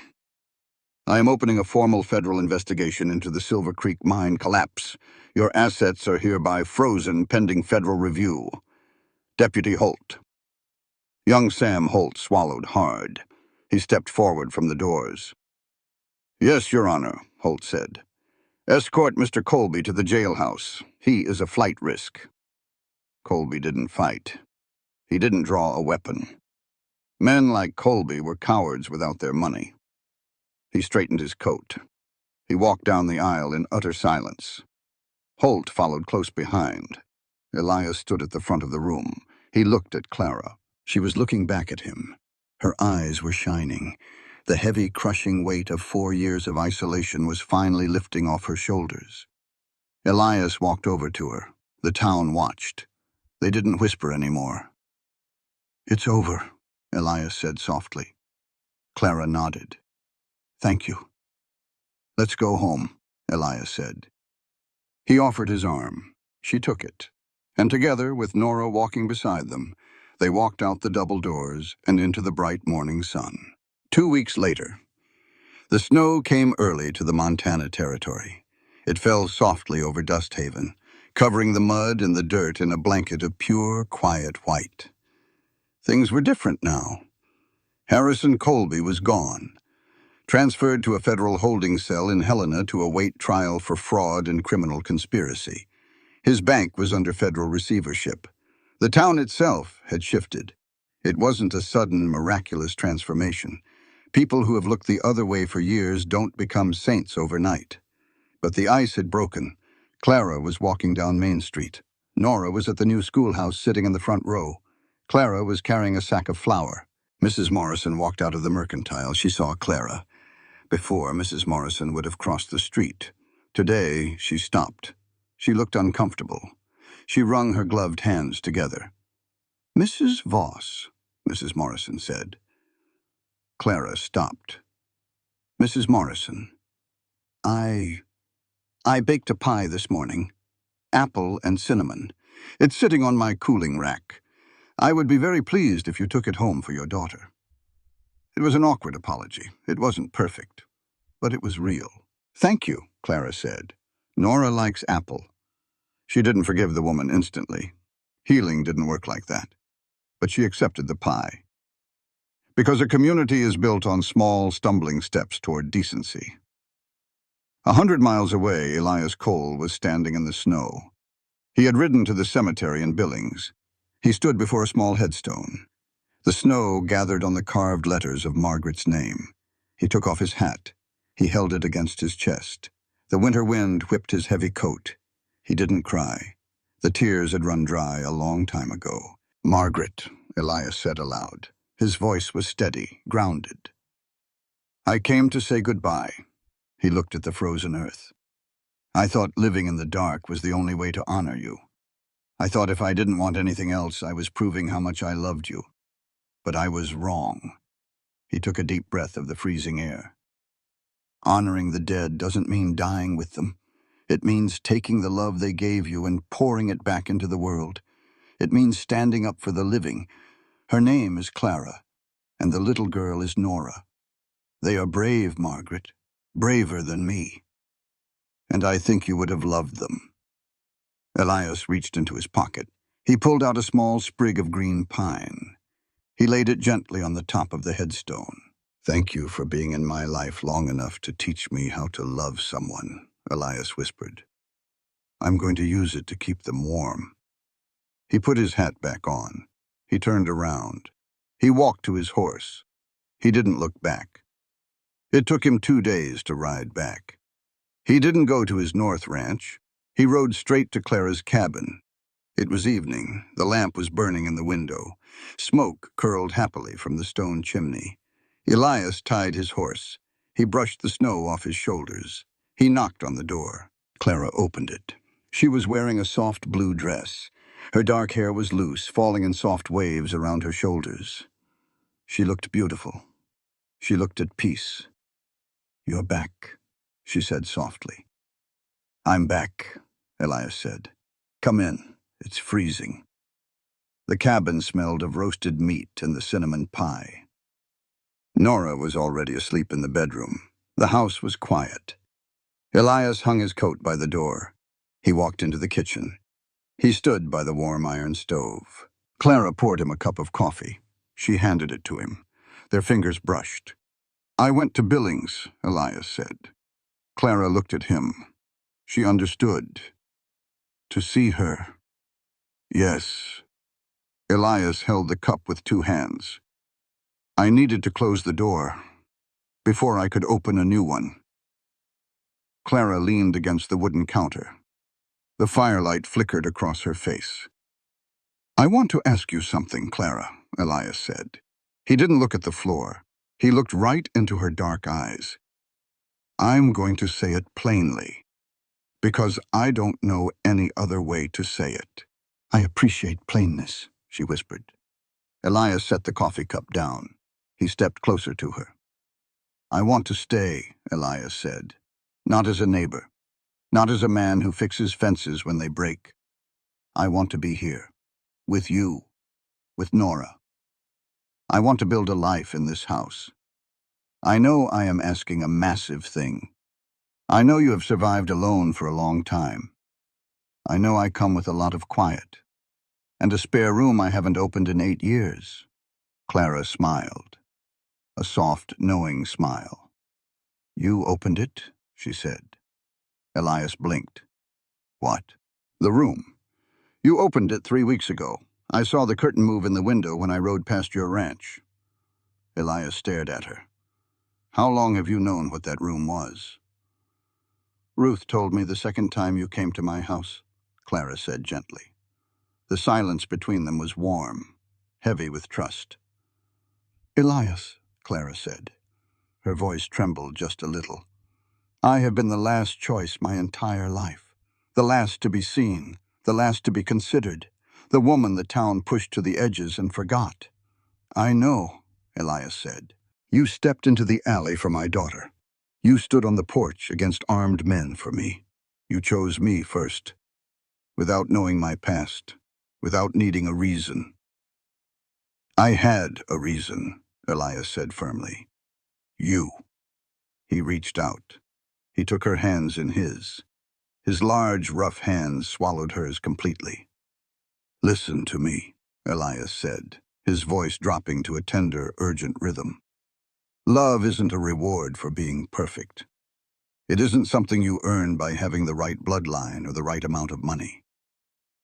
I am opening a formal federal investigation into the Silver Creek mine collapse. Your assets are hereby frozen pending federal review. Deputy Holt." Young Sam Holt swallowed hard. He stepped forward from the doors. "Yes, Your Honor," Holt said. "Escort Mr. Colby to the jailhouse. He is a flight risk." Colby didn't fight. He didn't draw a weapon. Men like Colby were cowards without their money. He straightened his coat. He walked down the aisle in utter silence. Holt followed close behind. Elias stood at the front of the room. He looked at Clara. She was looking back at him. Her eyes were shining. The heavy, crushing weight of 4 years of isolation was finally lifting off her shoulders. Elias walked over to her. The town watched. They didn't whisper anymore. "It's over," Elias said softly. Clara nodded. "Thank you." "Let's go home," Elias said. He offered his arm. She took it. And together, with Nora walking beside them, they walked out the double doors and into the bright morning sun. 2 weeks later, the snow came early to the Montana Territory. It fell softly over Dust Haven, covering the mud and the dirt in a blanket of pure, quiet white. Things were different now. Harrison Colby was gone, transferred to a federal holding cell in Helena to await trial for fraud and criminal conspiracy. His bank was under federal receivership. The town itself had shifted. It wasn't a sudden, miraculous transformation. People who have looked the other way for years don't become saints overnight. But the ice had broken. Clara was walking down Main Street. Nora was at the new schoolhouse sitting in the front row. Clara was carrying a sack of flour. Mrs. Morrison walked out of the mercantile. She saw Clara. Before, Mrs. Morrison would have crossed the street. Today, she stopped. She looked uncomfortable. She wrung her gloved hands together. "Mrs. Voss," Mrs. Morrison said. Clara stopped. "Mrs. Morrison, I baked a pie this morning. Apple and cinnamon. It's sitting on my cooling rack. I would be very pleased if you took it home for your daughter." It was an awkward apology. It wasn't perfect, but it was real. "Thank you," Clara said. "Nora likes apple." She didn't forgive the woman instantly. Healing didn't work like that. But she accepted the pie. Because a community is built on small, stumbling steps toward decency. 100 miles away, Elias Cole was standing in the snow. He had ridden to the cemetery in Billings. He stood before a small headstone. The snow gathered on the carved letters of Margaret's name. He took off his hat. He held it against his chest. The winter wind whipped his heavy coat. He didn't cry. The tears had run dry a long time ago. "Margaret," Elias said aloud. His voice was steady, grounded. "I came to say goodbye." He looked at the frozen earth. "I thought living in the dark was the only way to honor you. I thought if I didn't want anything else, I was proving how much I loved you. But I was wrong." He took a deep breath of the freezing air. "Honoring the dead doesn't mean dying with them. It means taking the love they gave you and pouring it back into the world. It means standing up for the living. Her name is Clara, and the little girl is Nora. They are brave, Margaret, braver than me. And I think you would have loved them." Elias reached into his pocket. He pulled out a small sprig of green pine. He laid it gently on the top of the headstone. "Thank you for being in my life long enough to teach me how to love someone," Elias whispered. "I'm going to use it to keep them warm." He put his hat back on. He turned around. He walked to his horse. He didn't look back. It took him 2 days to ride back. He didn't go to his north ranch. He rode straight to Clara's cabin. It was evening. The lamp was burning in the window. Smoke curled happily from the stone chimney. Elias tied his horse. He brushed the snow off his shoulders. He knocked on the door. Clara opened it. She was wearing a soft blue dress. Her dark hair was loose, falling in soft waves around her shoulders. She looked beautiful. She looked at peace. "You're back," she said softly. "I'm back," Elias said. "Come in. It's freezing." The cabin smelled of roasted meat and the cinnamon pie. Nora was already asleep in the bedroom. The house was quiet. Elias hung his coat by the door. He walked into the kitchen. He stood by the warm iron stove. Clara poured him a cup of coffee. She handed it to him. Their fingers brushed. "I went to Billings," Elias said. Clara looked at him. She understood. "To see her." "Yes." Elias held the cup with 2 hands. I needed to close the door before I could open a new one. Clara leaned against the wooden counter. The firelight flickered across her face. I want to ask you something, Clara, Elias said. He didn't look at the floor. He looked right into her dark eyes. I'm going to say it plainly, because I don't know any other way to say it. I appreciate plainness, she whispered. Elias set the coffee cup down. He stepped closer to her. I want to stay, Elias said. Not as a neighbor. Not as a man who fixes fences when they break. I want to be here. With you. With Nora. I want to build a life in this house. I know I am asking a massive thing. I know you have survived alone for a long time. I know I come with a lot of quiet. And a spare room I haven't opened in 8 years. Clara smiled. A soft, knowing smile. You opened it, she said. Elias blinked. What? The room. You opened it 3 weeks ago. I saw the curtain move in the window when I rode past your ranch. Elias stared at her. How long have you known what that room was? Ruth told me the second time you came to my house, Clara said gently. The silence between them was warm, heavy with trust. Elias, Clara said. Her voice trembled just a little. I have been the last choice my entire life. The last to be seen, the last to be considered, the woman the town pushed to the edges and forgot. I know, Elias said. You stepped into the alley for my daughter. You stood on the porch against armed men for me. You chose me first, without knowing my past, without needing a reason. I had a reason, Elias said firmly. You. He reached out. He took her hands in his. His large, rough hands swallowed hers completely. Listen to me, Elias said, his voice dropping to a tender, urgent rhythm. Love isn't a reward for being perfect. It isn't something you earn by having the right bloodline or the right amount of money.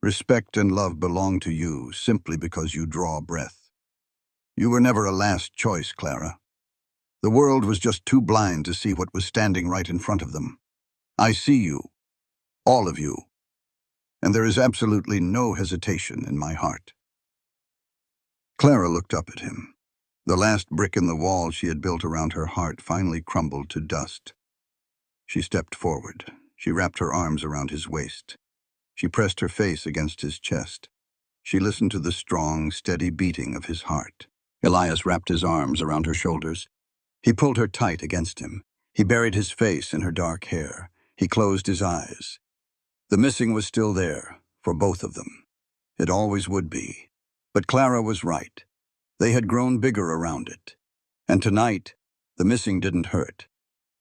Respect and love belong to you simply because you draw breath. You were never a last choice, Clara. The world was just too blind to see what was standing right in front of them. I see you, all of you, and there is absolutely no hesitation in my heart. Clara looked up at him. The last brick in the wall she had built around her heart finally crumbled to dust. She stepped forward. She wrapped her arms around his waist. She pressed her face against his chest. She listened to the strong, steady beating of his heart. Elias wrapped his arms around her shoulders. He pulled her tight against him. He buried his face in her dark hair. He closed his eyes. The missing was still there, for both of them. It always would be. But Clara was right. They had grown bigger around it. And tonight, the missing didn't hurt.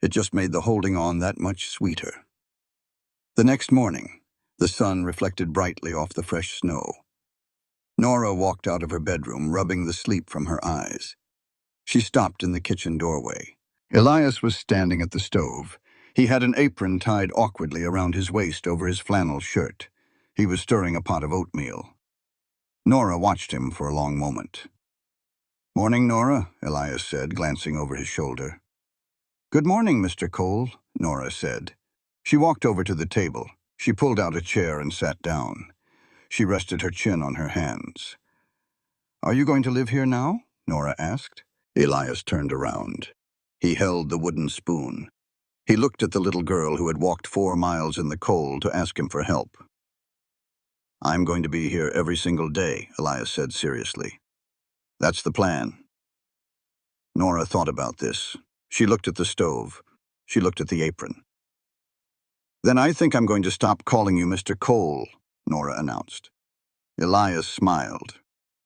It just made the holding on that much sweeter. The next morning, the sun reflected brightly off the fresh snow. Nora walked out of her bedroom, rubbing the sleep from her eyes. She stopped in the kitchen doorway. Elias was standing at the stove. He had an apron tied awkwardly around his waist over his flannel shirt. He was stirring a pot of oatmeal. Nora watched him for a long moment. Morning, Nora, Elias said, glancing over his shoulder. Good morning, Mr. Cole, Nora said. She walked over to the table. She pulled out a chair and sat down. She rested her chin on her hands. Are you going to live here now? Nora asked. Elias turned around. He held the wooden spoon. He looked at the little girl who had walked 4 miles in the cold to ask him for help. I'm going to be here every single day, Elias said seriously. That's the plan. Nora thought about this. She looked at the stove. She looked at the apron. Then I think I'm going to stop calling you Mr. Cole, Nora announced. Elias smiled.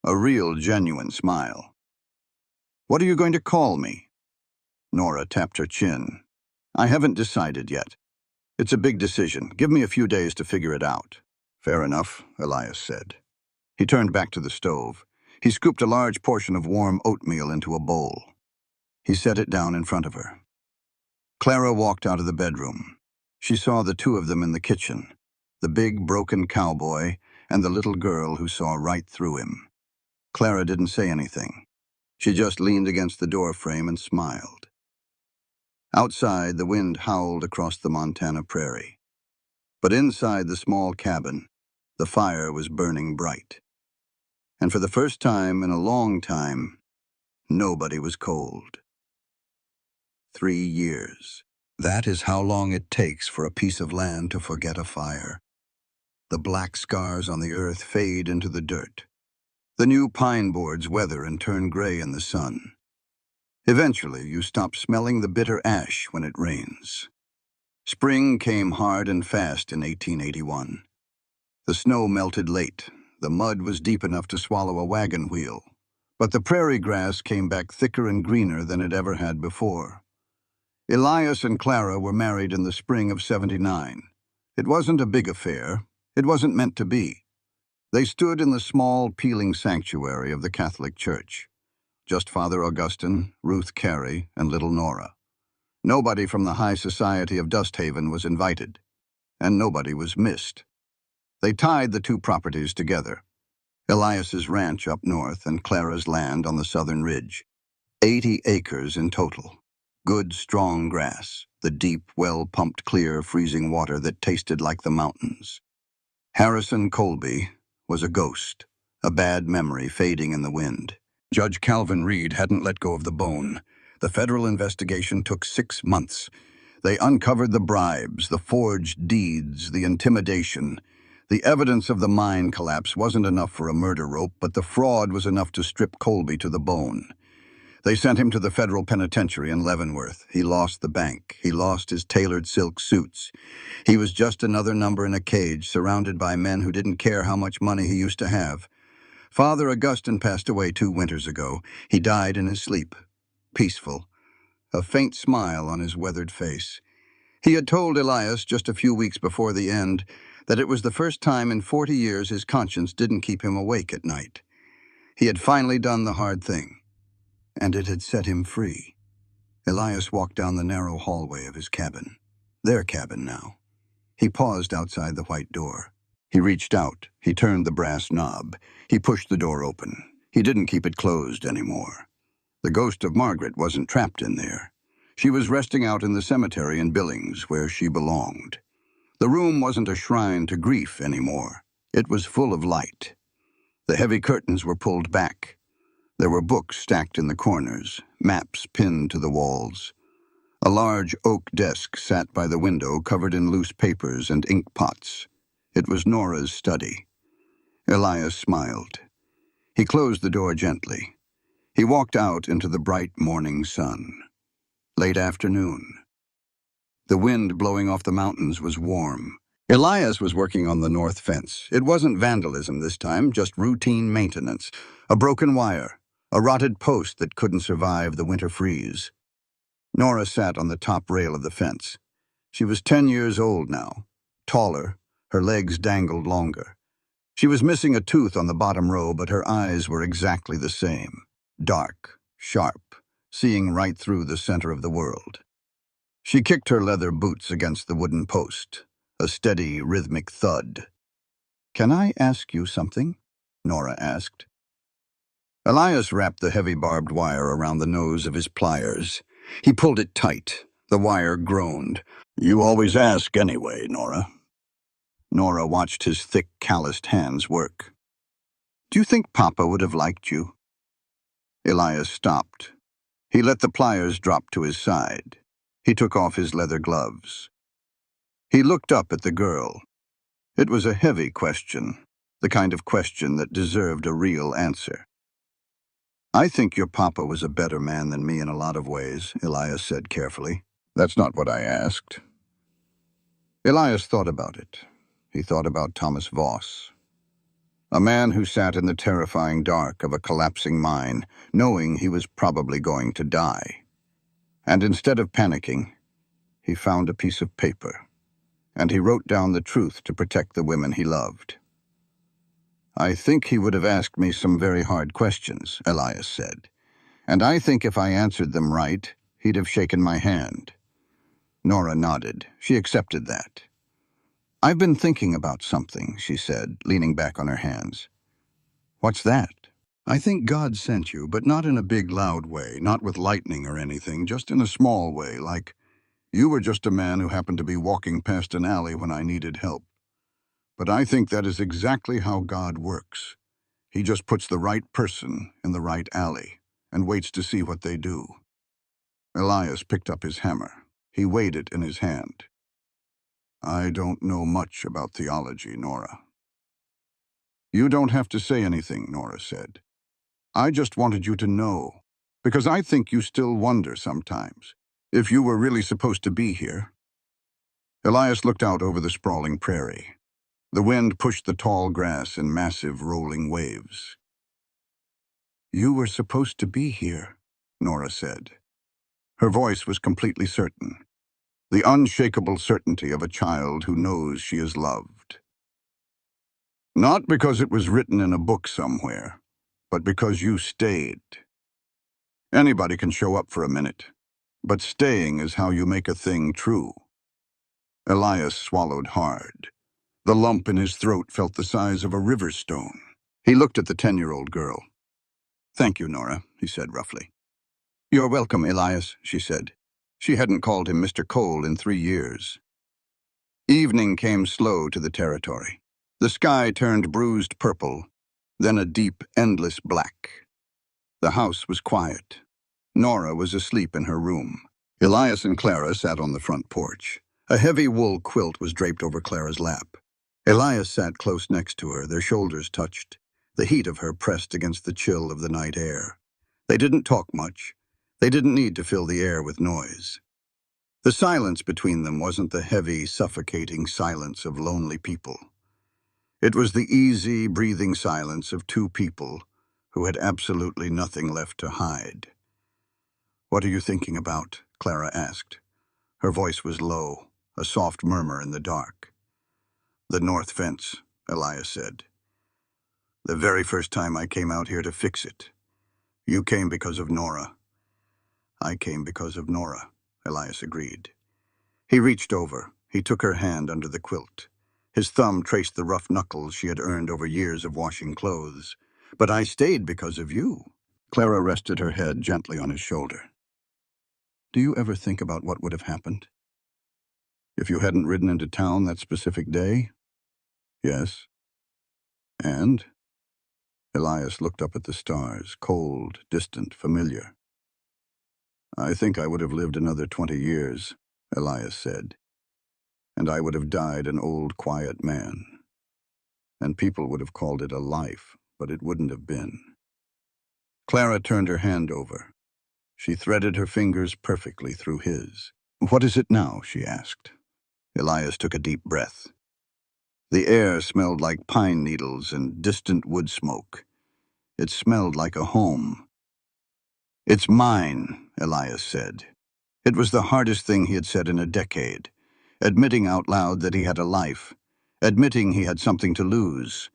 A real, genuine smile. What are you going to call me? Nora tapped her chin. I haven't decided yet. It's a big decision. Give me a few days to figure it out. Fair enough, Elias said. He turned back to the stove. He scooped a large portion of warm oatmeal into a bowl. He set it down in front of her. Clara walked out of the bedroom. She saw the two of them in the kitchen, the big, broken cowboy and the little girl who saw right through him. Clara didn't say anything. She just leaned against the door frame and smiled. Outside, the wind howled across the Montana prairie. But inside the small cabin, the fire was burning bright. And for the first time in a long time, nobody was cold. 3 years. That is how long it takes for a piece of land to forget a fire. The black scars on the earth fade into the dirt. The new pine boards weather and turn gray in the sun. Eventually, you stop smelling the bitter ash when it rains. Spring came hard and fast in 1881. The snow melted late. The mud was deep enough to swallow a wagon wheel. But the prairie grass came back thicker and greener than it ever had before. Elias and Clara were married in the spring of '79. It wasn't a big affair. It wasn't meant to be. They stood in the small, peeling sanctuary of the Catholic Church. Just Father Augustine, Ruth Carey, and little Nora. Nobody from the high society of Dusthaven was invited, and nobody was missed. They tied the two properties together. Elias's ranch up north and Clara's land on the southern ridge. 80 acres in total. Good, strong grass, the deep, well-pumped, clear, freezing water that tasted like the mountains. Harrison Colby was a ghost, a bad memory fading in the wind. Judge Calvin Reed hadn't let go of the bone. The federal investigation took 6 months. They uncovered the bribes, the forged deeds, the intimidation. The evidence of the mine collapse wasn't enough for a murder rope, but the fraud was enough to strip Colby to the bone. They sent him to the federal penitentiary in Leavenworth. He lost the bank. He lost his tailored silk suits. He was just another number in a cage, surrounded by men who didn't care how much money he used to have. Father Augustine passed away 2 winters ago. He died in his sleep, peaceful, a faint smile on his weathered face. He had told Elias just a few weeks before the end that it was the first time in 40 years his conscience didn't keep him awake at night. He had finally done the hard thing, and it had set him free. Elias walked down the narrow hallway of his cabin. Their cabin now. He paused outside the white door. He reached out. He turned the brass knob. He pushed the door open. He didn't keep it closed anymore. The ghost of Margaret wasn't trapped in there. She was resting out in the cemetery in Billings, where she belonged. The room wasn't a shrine to grief anymore. It was full of light. The heavy curtains were pulled back. There were books stacked in the corners, maps pinned to the walls. A large oak desk sat by the window, covered in loose papers and ink pots. It was Nora's study. Elias smiled. He closed the door gently. He walked out into the bright morning sun. Late afternoon. The wind blowing off the mountains was warm. Elias was working on the north fence. It wasn't vandalism this time, just routine maintenance. A broken wire, a rotted post that couldn't survive the winter freeze. Nora sat on the top rail of the fence. She was 10 years old now, taller, her legs dangled longer. She was missing a tooth on the bottom row, but her eyes were exactly the same. Dark, sharp, seeing right through the center of the world. She kicked her leather boots against the wooden post, a steady, rhythmic thud. "Can I ask you something?" Nora asked. Elias wrapped the heavy barbed wire around the nose of his pliers. He pulled it tight. The wire groaned. "You always ask anyway, Nora." Nora watched his thick, calloused hands work. "Do you think Papa would have liked you?" Elias stopped. He let the pliers drop to his side. He took off his leather gloves. He looked up at the girl. It was a heavy question, the kind of question that deserved a real answer. "I think your papa was a better man than me in a lot of ways," Elias said carefully. "That's not what I asked." Elias thought about it. He thought about Thomas Voss, a man who sat in the terrifying dark of a collapsing mine, knowing he was probably going to die. And instead of panicking, he found a piece of paper, and he wrote down the truth to protect the women he loved. "I think he would have asked me some very hard questions," Elias said. "And I think if I answered them right, he'd have shaken my hand." Nora nodded. She accepted that. "I've been thinking about something," she said, leaning back on her hands. "What's that?" I think God sent you, but not in a big, loud way, not with lightning or anything, just in a small way, like you were just a man who happened to be walking past an alley when I needed help. But I think that is exactly how God works. He just puts the right person in the right alley and waits to see what they do. Elias picked up his hammer. He weighed it in his hand. I don't know much about theology, Nora. You don't have to say anything, Nora said. I just wanted you to know, because I think you still wonder sometimes if you were really supposed to be here. Elias looked out over the sprawling prairie. The wind pushed the tall grass in massive rolling waves. You were supposed to be here, Nora said. Her voice was completely certain, the unshakable certainty of a child who knows she is loved. Not because it was written in a book somewhere, but because you stayed. Anybody can show up for a minute, but staying is how you make a thing true. Elias swallowed hard. The lump in his throat felt the size of a river stone. He looked at the 10-year-old girl. Thank you, Nora, he said roughly. You're welcome, Elias, she said. She hadn't called him Mr. Cole in 3 years. Evening came slow to the territory. The sky turned bruised purple, then a deep, endless black. The house was quiet. Nora was asleep in her room. Elias and Clara sat on the front porch. A heavy wool quilt was draped over Clara's lap. Elias sat close next to her, their shoulders touched, the heat of her pressed against the chill of the night air. They didn't talk much. They didn't need to fill the air with noise. The silence between them wasn't the heavy, suffocating silence of lonely people. It was the easy, breathing silence of two people who had absolutely nothing left to hide. What are you thinking about? Clara asked. Her voice was low, a soft murmur in the dark. The north fence, Elias said. The very first time I came out here to fix it. You came because of Nora. I came because of Nora, Elias agreed. He reached over. He took her hand under the quilt. His thumb traced the rough knuckles she had earned over years of washing clothes. But I stayed because of you. Clara rested her head gently on his shoulder. Do you ever think about what would have happened? If you hadn't ridden into town that specific day? Yes. And? Elias looked up at the stars, cold, distant, familiar. I think I would have lived another 20 years, Elias said. And I would have died an old, quiet man. And people would have called it a life, but it wouldn't have been. Clara turned her hand over. She threaded her fingers perfectly through his. What is it now? She asked. Elias took a deep breath. The air smelled like pine needles and distant wood smoke. It smelled like a home. It's mine, Elias said. It was the hardest thing he had said in a decade, admitting out loud that he had a life, admitting he had something to lose.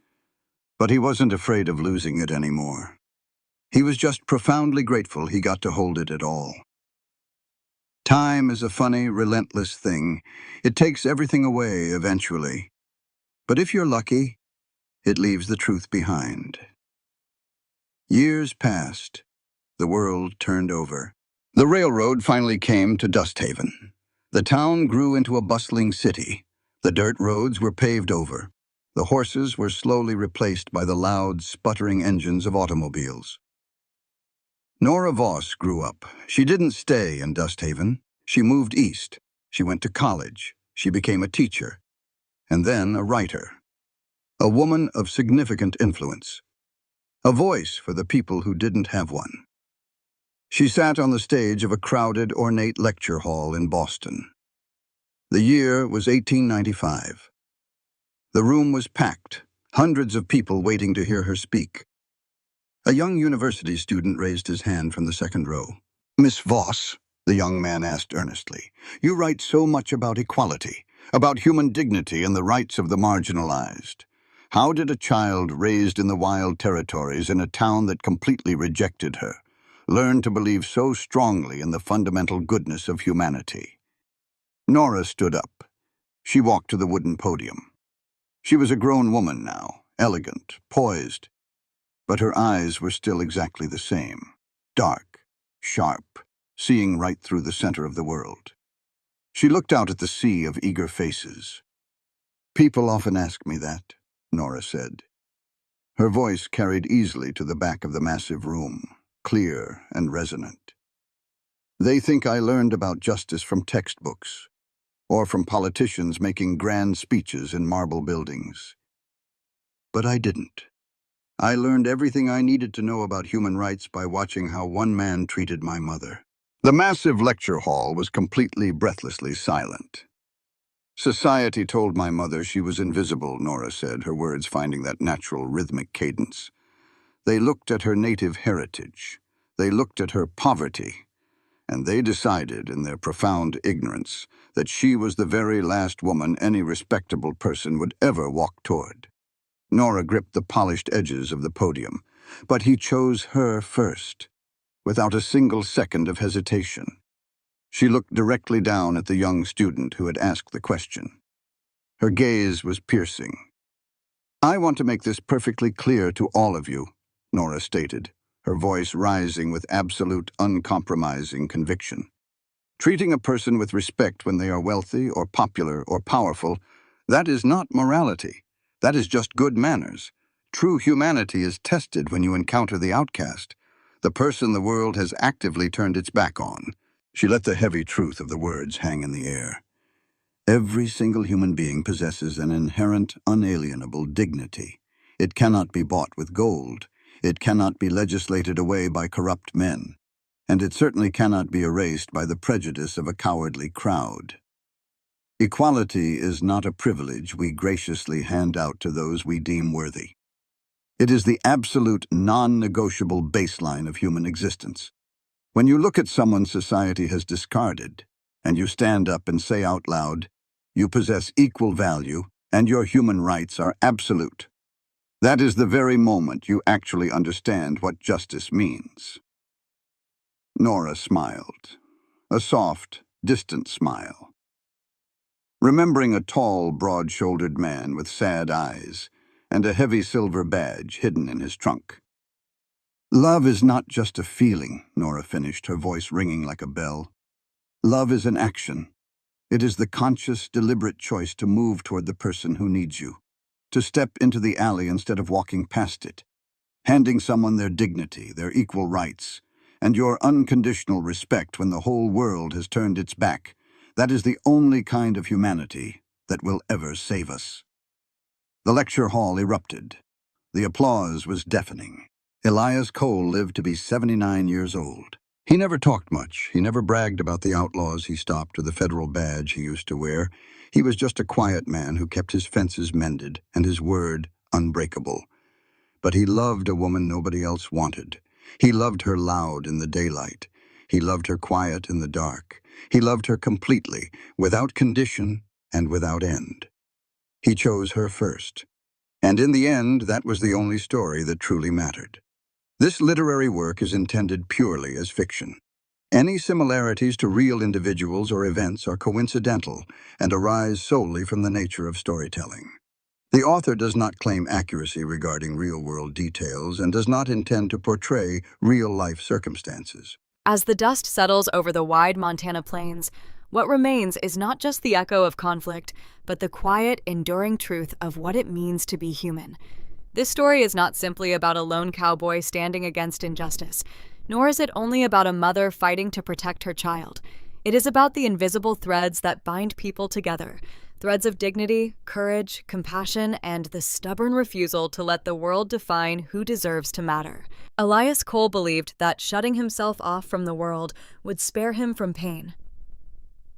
But he wasn't afraid of losing it anymore. He was just profoundly grateful he got to hold it at all. Time is a funny, relentless thing. It takes everything away eventually. But if you're lucky, it leaves the truth behind. Years passed. The world turned over. The railroad finally came to Dusthaven. The town grew into a bustling city. The dirt roads were paved over. The horses were slowly replaced by the loud, sputtering engines of automobiles. Nora Voss grew up. She didn't stay in Dusthaven. She moved east. She went to college. She became a teacher. And then a writer. A woman of significant influence. A voice for the people who didn't have one. She sat on the stage of a crowded, ornate lecture hall in Boston. The year was 1895. The room was packed, hundreds of people waiting to hear her speak. A young university student raised his hand from the second row. Miss Voss, the young man asked earnestly, you write so much about equality, about human dignity and the rights of the marginalized. How did a child raised in the wild territories in a town that completely rejected her learn to believe so strongly in the fundamental goodness of humanity? Nora stood up. She walked to the wooden podium. She was a grown woman now, elegant, poised. but her eyes were still exactly the same. Dark, sharp, seeing right through the center of the world. She looked out at the sea of eager faces. "People often ask me that," Nora said. Her voice carried easily to the back of the massive room, clear and resonant. "They think I learned about justice from textbooks, or from politicians making grand speeches in marble buildings. But I didn't. I learned everything I needed to know about human rights by watching how one man treated my mother." The massive lecture hall was completely, breathlessly silent. "Society told my mother she was invisible," Nora said, her words finding that natural rhythmic cadence. "They looked at her native heritage. They looked at her poverty. And they decided, in their profound ignorance, that she was the very last woman any respectable person would ever walk toward." Nora gripped the polished edges of the podium. "But he chose her first, without a single second of hesitation." She looked directly down at the young student who had asked the question. Her gaze was piercing. "I want to make this perfectly clear to all of you," Nora stated, her voice rising with absolute, uncompromising conviction. "Treating a person with respect when they are wealthy or popular or powerful, that is not morality. That is just good manners. True humanity is tested when you encounter the outcast, the person the world has actively turned its back on." She let the heavy truth of the words hang in the air. "Every single human being possesses an inherent, unalienable dignity. It cannot be bought with gold. It cannot be legislated away by corrupt men. And it certainly cannot be erased by the prejudice of a cowardly crowd. Equality is not a privilege we graciously hand out to those we deem worthy. It is the absolute, non-negotiable baseline of human existence. When you look at someone society has discarded, and you stand up and say out loud, 'You possess equal value, and your human rights are absolute,' that is the very moment you actually understand what justice means." Nora smiled, a soft, distant smile. Remembering a tall, broad-shouldered man with sad eyes and a heavy silver badge hidden in his trunk. "Love is not just a feeling," Nora finished, her voice ringing like a bell. "Love is an action. It is the conscious, deliberate choice to move toward the person who needs you, to step into the alley instead of walking past it, handing someone their dignity, their equal rights, and your unconditional respect when the whole world has turned its back. That is the only kind of humanity that will ever save us." The lecture hall erupted. The applause was deafening. Elias Cole lived to be 79 years old. He never talked much. He never bragged about the outlaws he stopped or the federal badge he used to wear. He was just a quiet man who kept his fences mended and his word unbreakable. But he loved a woman nobody else wanted. He loved her loud in the daylight. He loved her quiet in the dark. He loved her completely, without condition and without end. He chose her first. And in the end, that was the only story that truly mattered. This literary work is intended purely as fiction. Any similarities to real individuals or events are coincidental and arise solely from the nature of storytelling. The author does not claim accuracy regarding real-world details and does not intend to portray real-life circumstances. As the dust settles over the wide Montana plains, what remains is not just the echo of conflict, but the quiet, enduring truth of what it means to be human. This story is not simply about a lone cowboy standing against injustice, nor is it only about a mother fighting to protect her child. It is about the invisible threads that bind people together, threads of dignity, courage, compassion, and the stubborn refusal to let the world define who deserves to matter. Elias Cole believed that shutting himself off from the world would spare him from pain.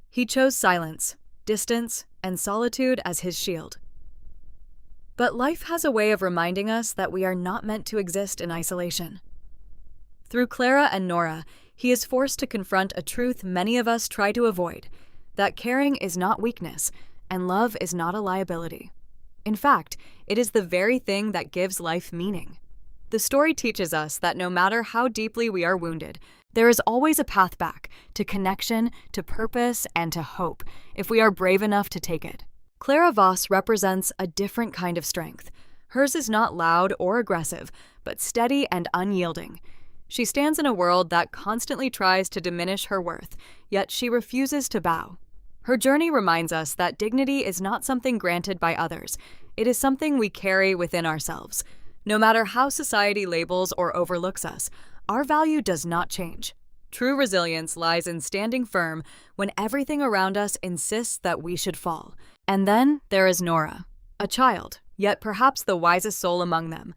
He chose silence, distance, and solitude as his shield. But life has a way of reminding us that we are not meant to exist in isolation. Through Clara and Nora, he is forced to confront a truth many of us try to avoid, that caring is not weakness, and love is not a liability. In fact, it is the very thing that gives life meaning. The story teaches us that no matter how deeply we are wounded, there is always a path back to connection, to purpose, and to hope, if we are brave enough to take it. Clara Voss represents a different kind of strength. Hers is not loud or aggressive, but steady and unyielding. She stands in a world that constantly tries to diminish her worth, yet she refuses to bow. Her journey reminds us that dignity is not something granted by others. It is something we carry within ourselves. No matter how society labels or overlooks us, our value does not change. True resilience lies in standing firm when everything around us insists that we should fall. And then there is Nora, a child, yet perhaps the wisest soul among them.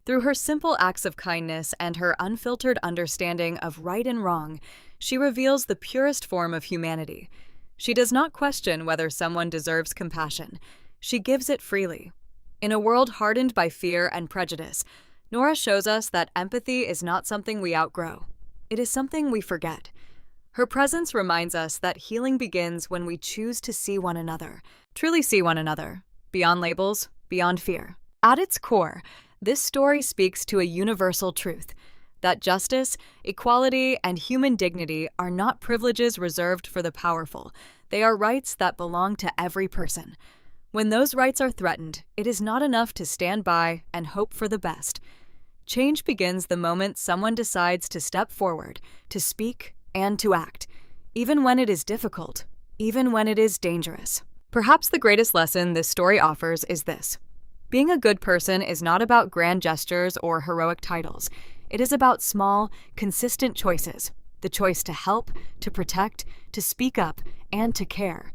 Through her simple acts of kindness and her unfiltered understanding of right and wrong, she reveals the purest form of humanity. She does not question whether someone deserves compassion. She gives it freely. In a world hardened by fear and prejudice, Nora shows us that empathy is not something we outgrow. It is something we forget. Her presence reminds us that healing begins when we choose to see one another, truly see one another, beyond labels, beyond fear. At its core, this story speaks to a universal truth, that justice, equality, and human dignity are not privileges reserved for the powerful. They are rights that belong to every person. When those rights are threatened, it is not enough to stand by and hope for the best. Change begins the moment someone decides to step forward, to speak, and to act, even when it is difficult, even when it is dangerous. Perhaps the greatest lesson this story offers is this. Being a good person is not about grand gestures or heroic titles. It is about small, consistent choices. The choice to help, to protect, to speak up, and to care.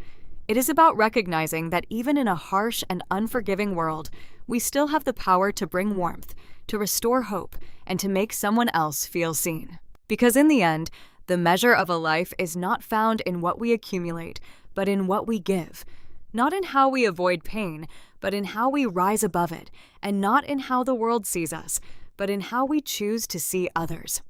It is about recognizing that even in a harsh and unforgiving world, we still have the power to bring warmth, to restore hope, and to make someone else feel seen. Because in the end, the measure of a life is not found in what we accumulate, but in what we give. Not in how we avoid pain, but in how we rise above it, and not in how the world sees us, but in how we choose to see others.